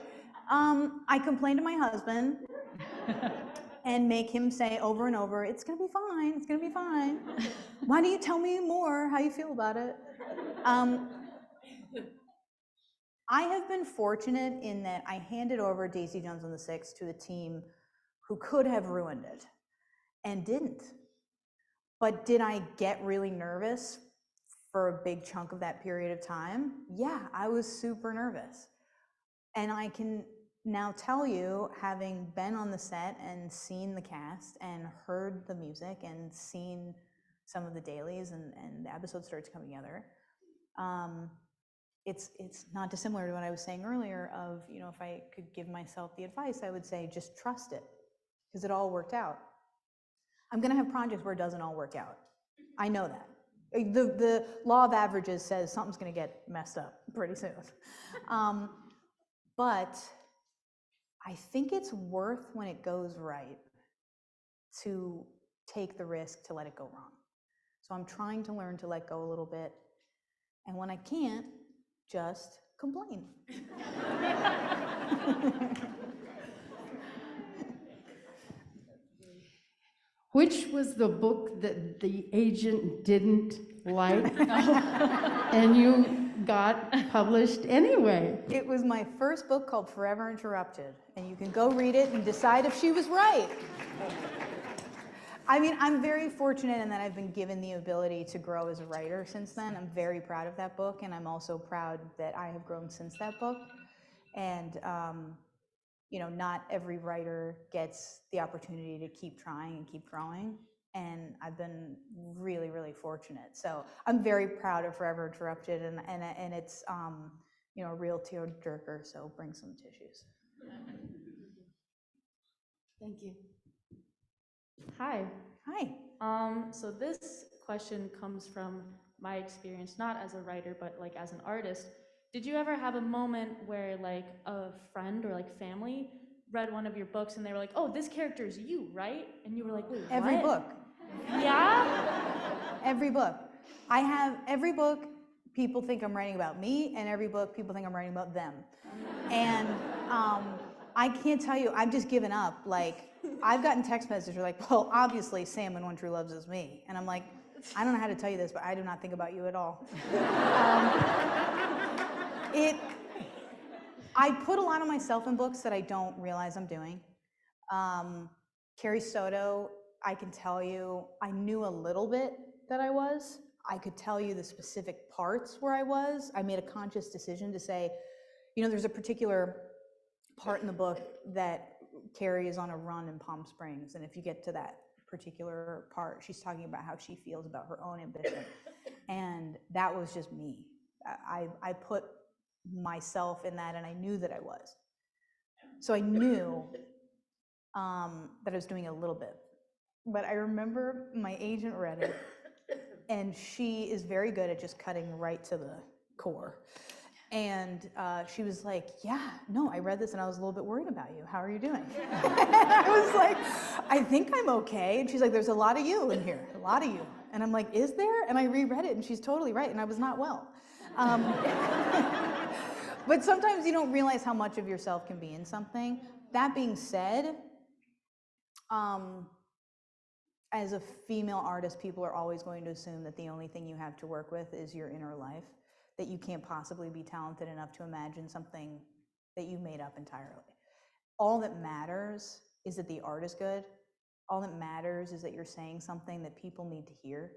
I complain to my husband and make him say over and over, it's going to be fine, it's going to be fine. Why don't you tell me more how you feel about it? I have been fortunate in that I handed over Daisy Jones and the Six to a team who could have ruined it and didn't. But did I get really nervous for a big chunk of that period of time? Yeah, I was super nervous. And I can now tell you, having been on the set and seen the cast and heard the music and seen some of the dailies and the episode starts coming together, it's not dissimilar to what I was saying earlier of, if I could give myself the advice, I would say just trust it, because it all worked out. I'm going to have projects where it doesn't all work out. I know that. The law of averages says something's going to get messed up pretty soon. But I think it's worth, when it goes right, to take the risk to let it go wrong. So I'm trying to learn to let go a little bit. And when I can't, just complain. Which was the book that the agent didn't like and you got published anyway? It was my first book called Forever Interrupted, and you can go read it and decide if she was right. I mean, I'm very fortunate in that I've been given the ability to grow as a writer since then. I'm very proud of that book, and I'm also proud that I have grown since that book. And not every writer gets the opportunity to keep trying and keep growing. And I've been really, really fortunate. So I'm very proud of Forever Interrupted, and it's a real tearjerker. So bring some tissues. Thank you. Hi. Hi. So this question comes from my experience, not as a writer, but like as an artist. Did you ever have a moment where like a friend or like family read one of your books and they were like, oh, this character is you, right? And you were like, wait, what? Every book. Yeah? Every book. I have every book people think I'm writing about me, and every book people think I'm writing about them. And I can't tell you, I've just given up. Like, I've gotten text messages like, well, obviously Sam in One True Loves is me. And I'm like, I don't know how to tell you this, but I do not think about you at all. I put a lot of myself in books that I don't realize I'm doing. Carrie Soto, I can tell you, I knew a little bit that I was. I could tell you the specific parts where I was. I made a conscious decision to say, there's a particular part in the book that Carrie is on a run in Palm Springs. And if you get to that particular part, she's talking about how she feels about her own ambition. And that was just me. I put myself in that, and I knew that I was. So I knew that I was doing a little bit. But I remember my agent read it, and she is very good at just cutting right to the core. And she was like, yeah, no, I read this and I was a little bit worried about you. How are you doing? I was like, I think I'm okay. And she's like, there's a lot of you in here, a lot of you. And I'm like, is there? And I reread it and she's totally right. And I was not well. But sometimes you don't realize how much of yourself can be in something. That being said, as a female artist, people are always going to assume that the only thing you have to work with is your inner life, that you can't possibly be talented enough to imagine something that you made up entirely. All that matters is that the art is good. All that matters is that you're saying something that people need to hear,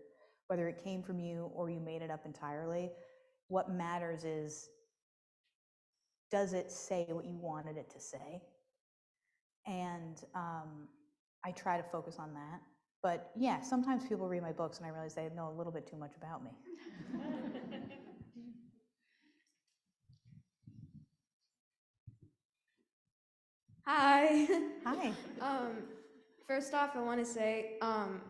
whether it came from you or you made it up entirely. What matters is, does it say what you wanted it to say? And I try to focus on that. But yeah, sometimes people read my books and I realize they know a little bit too much about me. Hi. Hi. First off, I want to say,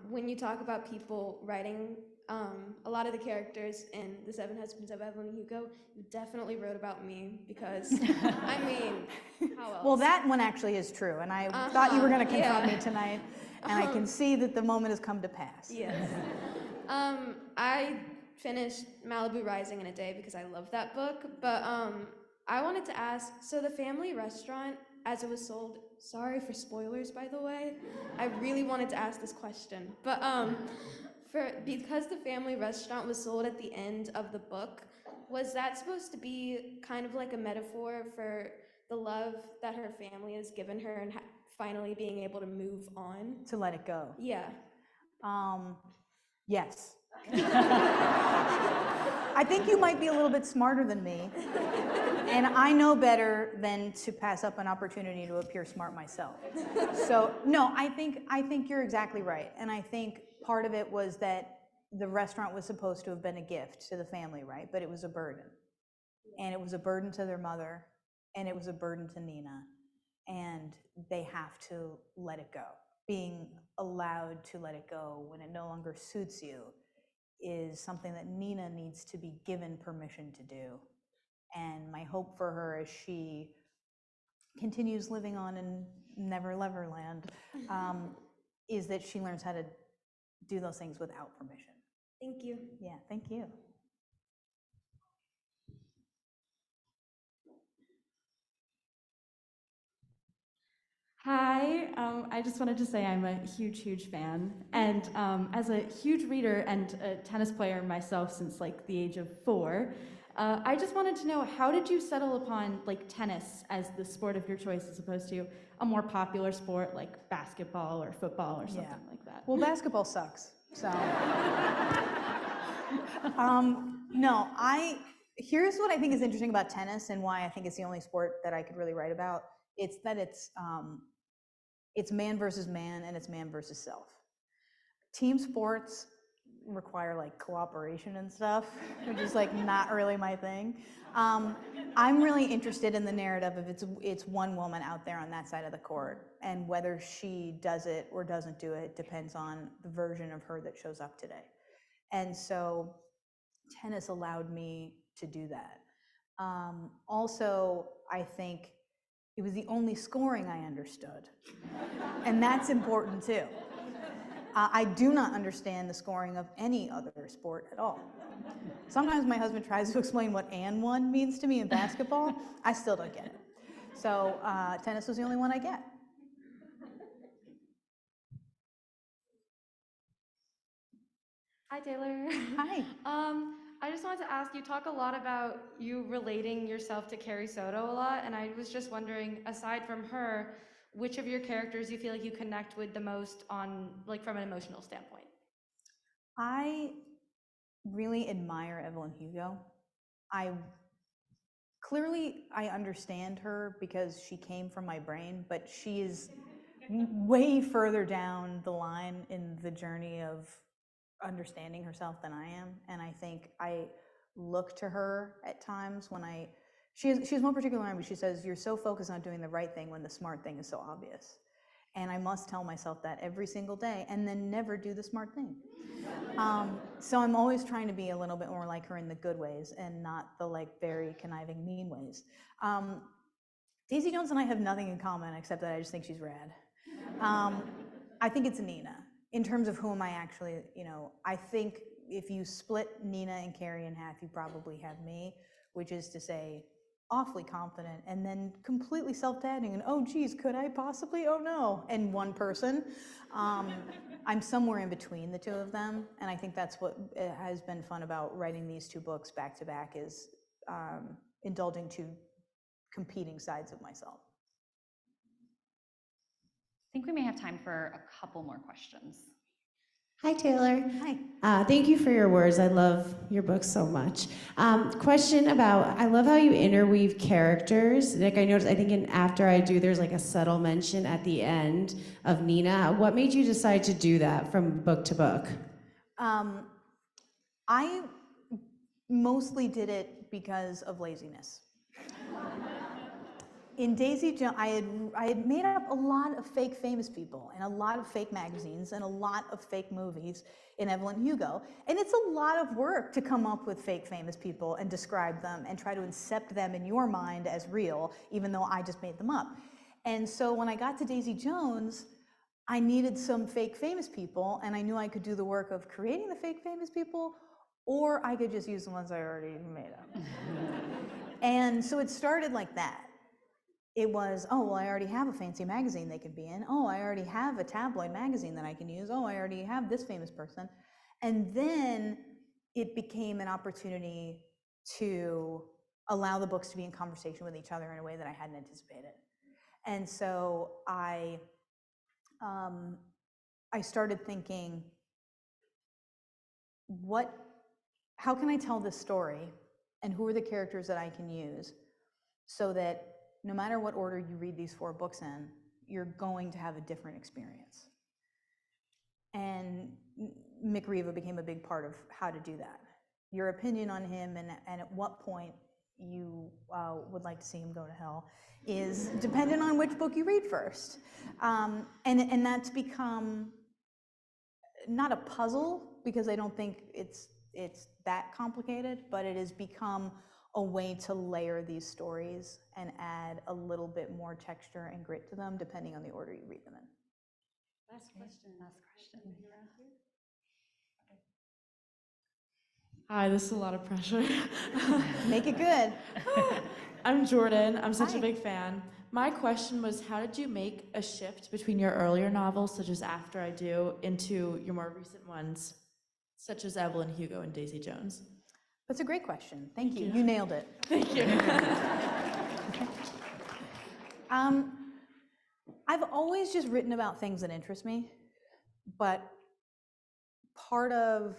when you talk about people writing, a lot of the characters in The Seven Husbands of Evelyn and Hugo, you definitely wrote about me because, I mean, how else? Well, that one actually is true, and I thought you were going to confront me tonight, and I can see that the moment has come to pass. Yes. I finished Malibu Rising in a day because I love that book, but I wanted to ask, so the family restaurant, as it was sold, sorry for spoilers, by the way, I really wanted to ask this question, but because the family restaurant was sold at the end of the book, was that supposed to be kind of like a metaphor for the love that her family has given her and finally being able to move on? To let it go. Yeah. Yes. I think you might be a little bit smarter than me, and I know better than to pass up an opportunity to appear smart myself. So no, I think you're exactly right, and I think part of it was that the restaurant was supposed to have been a gift to the family, right? But it was a burden, and it was a burden to their mother, and it was a burden to Nina, and they have to let it go. Being allowed to let it go when it no longer suits you is something that Nina needs to be given permission to do. And my hope for her as she continues living on in Never Leverland is that she learns how to do those things without permission. Thank you. Yeah, thank you. Hi, I just wanted to say I'm a huge fan, and as a huge reader and a tennis player myself since like the age of 4, I just wanted to know, how did you settle upon like tennis as the sport of your choice as opposed to a more popular sport like basketball or football or something like that? Well, basketball sucks, so. No, here's what I think is interesting about tennis and why I think it's the only sport that I could really write about. It's that it's man versus man and it's man versus self. Team sports require like cooperation and stuff, which is like not really my thing. I'm really interested in the narrative of it's one woman out there on that side of the court, and whether she does it or doesn't do it depends on the version of her that shows up today. And so tennis allowed me to do that. Also, I think it was the only scoring I understood, and that's important too. I do not understand the scoring of any other sport at all. Sometimes my husband tries to explain what and one means to me in basketball. I still don't get it. So tennis was the only one I get. Hi, Taylor. Hi. I just wanted to ask, you talk a lot about you relating yourself to Carrie Soto a lot, and I was just wondering, aside from her, which of your characters you feel like you connect with the most on, like, from an emotional standpoint? I really admire Evelyn Hugo. Clearly I understand her because she came from my brain, but she is way further down the line in the journey of understanding herself than I am. And I think I look to her at times when she has one particular line where she says, "You're so focused on doing the right thing when the smart thing is so obvious." And I must tell myself that every single day and then never do the smart thing. So I'm always trying to be a little bit more like her in the good ways and not the like very conniving mean ways. Daisy Jones and I have nothing in common except that I just think she's rad. I think it's Nina. In terms of whom I actually, I think if you split Nina and Carrie in half, you probably have me, which is to say, awfully confident and then completely self-doubting and, oh geez, could I possibly? Oh no, and one person. I'm somewhere in between the two of them, and I think that's what has been fun about writing these two books back to back is indulging two competing sides of myself. I think we may have time for a couple more questions. Hi, Taylor. Hi. Thank you for your words. I love your book so much. Question about, I love how you interweave characters. Nick, I noticed, I think in After I Do, there's like a subtle mention at the end of Nina. What made you decide to do that from book to book? I mostly did it because of laziness. In Daisy Jones, I had made up a lot of fake famous people and a lot of fake magazines and a lot of fake movies in Evelyn Hugo. And it's a lot of work to come up with fake famous people and describe them and try to incept them in your mind as real, even though I just made them up. And so when I got to Daisy Jones, I needed some fake famous people, and I knew I could do the work of creating the fake famous people, or I could just use the ones I already made up. And so it started like that. It was, oh, well, I already have a fancy magazine they could be in. Oh, I already have a tabloid magazine that I can use. Oh, I already have this famous person. And then it became an opportunity to allow the books to be in conversation with each other in a way that I hadn't anticipated. And so I started thinking, how can I tell this story? And who are the characters that I can use so that no matter what order you read these 4 books in, you're going to have a different experience. And Mick Riva became a big part of how to do that. Your opinion on him and at what point you would like to see him go to hell is dependent on which book you read first. And that's become not a puzzle, because I don't think it's that complicated, but it has become a way to layer these stories and add a little bit more texture and grit to them, depending on the order you read them in. Last question. Hi, this is a lot of pressure. Make it good. I'm Jordan. I'm such Hi. a big fan. My question was, how did you make a shift between your earlier novels, such as After I Do, into your more recent ones, such as Evelyn, Hugo, and Daisy Jones? That's a great question. Thank you. You nailed it. Thank you. I've always just written about things that interest me, but part of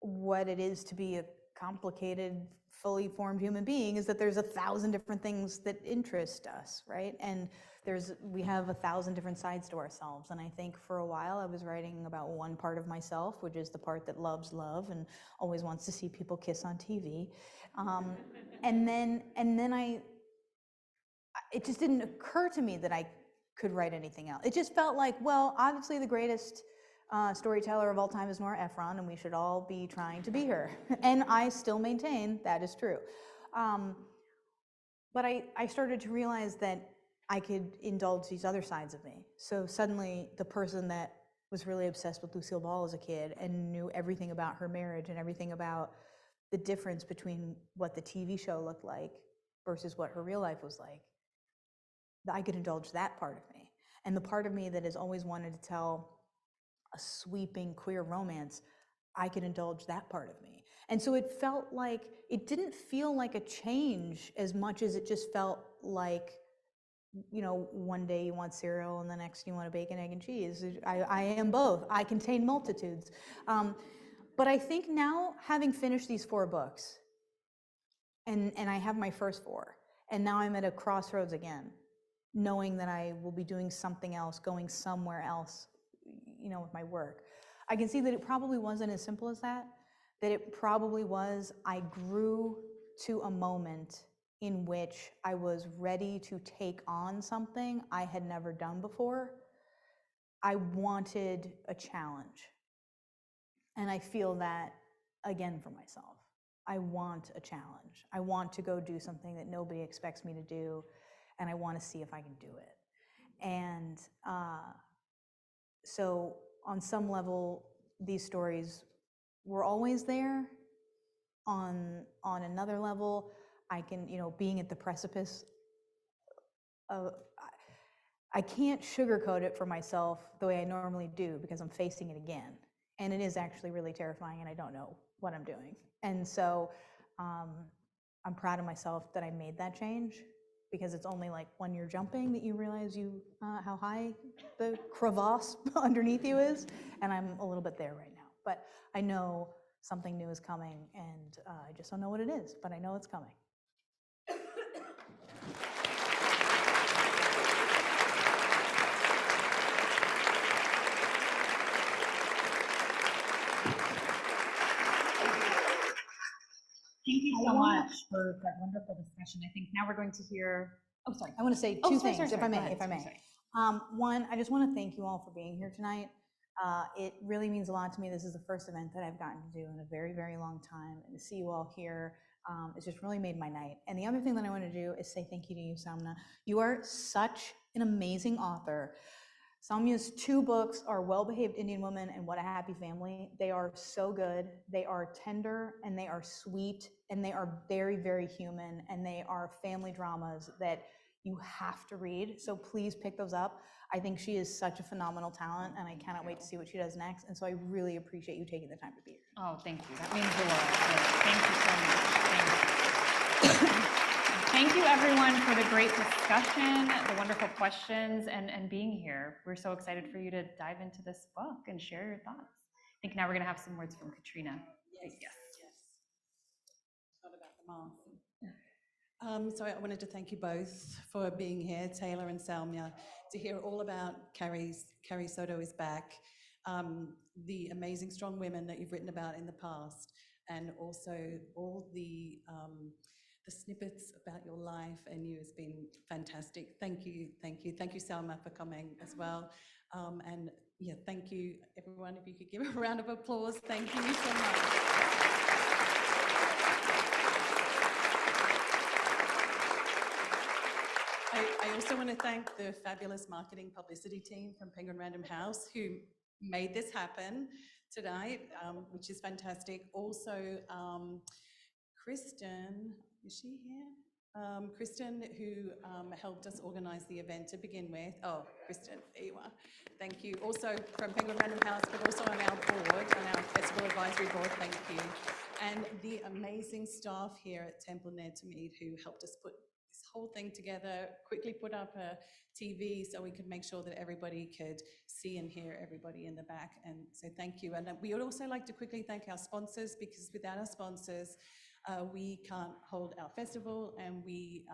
what it is to be a complicated, fully formed human being is that there's 1,000 different things that interest us, right? And we have 1,000 different sides to ourselves. And I think for a while I was writing about one part of myself, which is the part that loves love and always wants to see people kiss on TV. And then it just didn't occur to me that I could write anything else. It just felt like, well, obviously the greatest storyteller of all time is Nora Ephron, and we should all be trying to be her. And I still maintain that is true. But I started to realize that I could indulge these other sides of me. So suddenly the person that was really obsessed with Lucille Ball as a kid and knew everything about her marriage and everything about the difference between what the TV show looked like versus what her real life was like, I could indulge that part of me. And the part of me that has always wanted to tell a sweeping queer romance, I could indulge that part of me. And so it didn't feel like a change as much as it just felt like, one day you want cereal and the next you want a bacon, egg, and cheese. I am both. I contain multitudes. But I think now, having finished these 4 books, and I have my first 4, and now I'm at a crossroads again, knowing that I will be doing something else, going somewhere else, with my work. I can see that it probably wasn't as simple as that it probably was, I grew to a moment in which I was ready to take on something I had never done before. I wanted a challenge. And I feel that again for myself. I want a challenge. I want to go do something that nobody expects me to do, and I want to see if I can do it. And so on some level, these stories were always there. On another level, I can, being at the precipice of, I can't sugarcoat it for myself the way I normally do because I'm facing it again. And it is actually really terrifying and I don't know what I'm doing. And so I'm proud of myself that I made that change, because it's only like when you're jumping that you realize how high the crevasse underneath you is. And I'm a little bit there right now. But I know something new is coming, and I just don't know what it is, but I know it's coming. Thank you so much for that wonderful discussion. I think now we're going to hear, oh, sorry. I want to say two things, if I may. One, I just want to thank you all for being here tonight. It really means a lot to me. This is the first event that I've gotten to do in a very, very long time. And to see you all here, it's just really made my night. And the other thing that I want to do is say thank you to you, Saumya. You are such an amazing author. Saumya's 2 books are Well-Behaved Indian Woman and What a Happy Family. They are so good. They are tender and they are sweet and they are very, very human, and they are family dramas that you have to read. So please pick those up. I think she is such a phenomenal talent, and I cannot wait to see what she does next. And so I really appreciate you taking the time to be here. Oh, thank you. That means a lot. Thank you so much. Thank you. Thank you, everyone, for the great discussion, the wonderful questions, and being here. We're so excited for you to dive into this book and share your thoughts. I think now we're going to have some words from Katrina. Yes. Not about the mask. So I wanted to thank you both for being here, Taylor and Saumya, to hear all about Carrie Soto is back, the amazing strong women that you've written about in the past, and also all the snippets about your life and you has been fantastic. Thank you, Saumya, for coming as well. And yeah, thank you, everyone. If you could give a round of applause, thank you so much. I also want to thank the fabulous marketing publicity team from Penguin Random House who made this happen tonight, which is fantastic. Also, Kristen, is she here? Kristen, who helped us organize the event to begin with. Oh, Kristen, there you are. Thank you. Also from Penguin Random House, but also on our board, on our Festival Advisory Board, thank you. And the amazing staff here at Temple Ned to Mead who helped us put this whole thing together, quickly put up a TV so we could make sure that everybody could see and hear everybody in the back. And so thank you. And we would also like to quickly thank our sponsors, because without our sponsors, we can't hold our festival, and we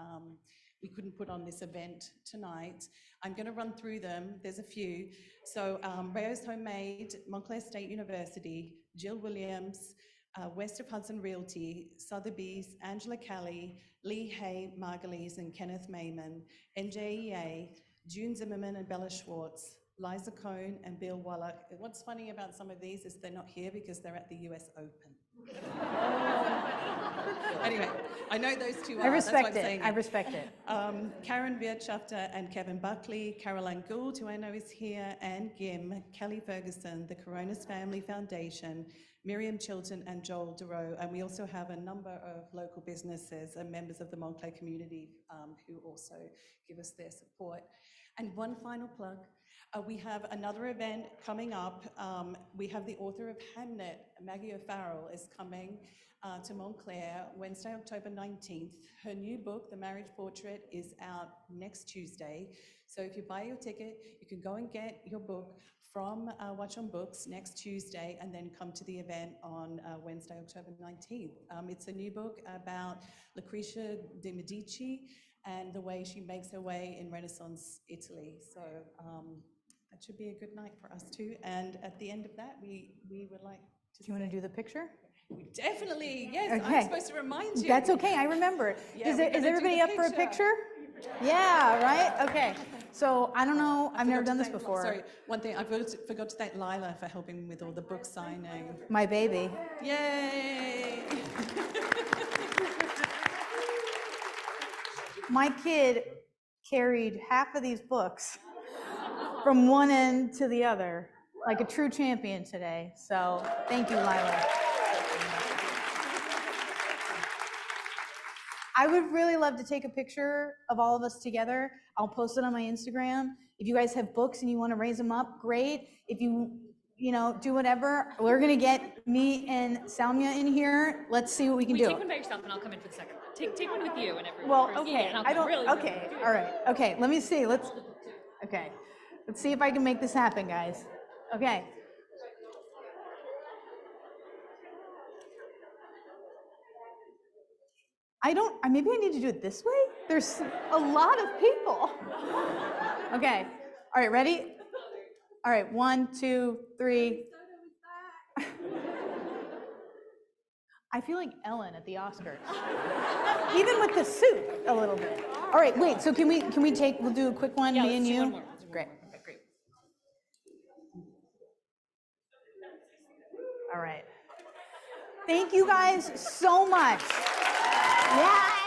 couldn't put on this event tonight. I'm going to run through them. There's a few. So Rayo's Homemade, Montclair State University, Jill Williams, West of Hudson Realty, Sotheby's, Angela Kelly, Lee Hay, Margulies, and Kenneth Mayman, NJEA, June Zimmerman and Bella Schwartz, Liza Cohn and Bill Wallach. What's funny about some of these is they're not here because they're at the US Open. Anyway, I know those two are. I respect it. I respect it. Karen Wirtschafter and Kevin Buckley, Caroline Gould, who I know is here, Anne Gim, Kelly Ferguson, the Coronas Family Foundation, Miriam Chilton and Joel Durow. And we also have a number of local businesses and members of the Montclair community who also give us their support. And one final plug. We have another event coming up. We have the author of Hamnet, Maggie O'Farrell, is coming to Montclair Wednesday, October 19th. Her new book, The Marriage Portrait, is out next Tuesday. So if you buy your ticket, you can go and get your book from Watch on Books next Tuesday, and then come to the event on Wednesday, October 19th. It's a new book about Lucretia de Medici and the way she makes her way in Renaissance Italy. So That should be a good night for us too. And at the end of that, we would like to. Do you want to do the picture? Definitely, yes. Okay. I'm supposed to remind you. That's okay, I remember. Yeah, Is we're gonna do everybody the up for a picture? Yeah, right? Okay. So I don't know, I've never done this before. Sorry, one thing, I forgot to thank Lila for helping with all the book signing. My baby. Yay! My kid carried half of these books from one end to the other, like a true champion today. So thank you, Lila. I would really love to take a picture of all of us together. I'll post it on my Instagram. If you guys have books and you want to raise them up, great. If you do whatever, we're gonna get me and Saumya in here. Let's see what we can do. Take one by yourself and I'll come in for the second one. Take one with you and everyone. Well, first. okay, Yeah, and I don't, really okay, all right, okay, let me see, let's see if I can make this happen, guys. Okay. Maybe I need to do it this way? There's a lot of people. Okay, all right, ready? All right, 1, 2, 3. I feel like Ellen at the Oscars. Even with the suit, a little bit. All right, wait, so we'll do a quick one, me and you? One more. Great. Okay, great. All right. Thank you guys so much. Yeah.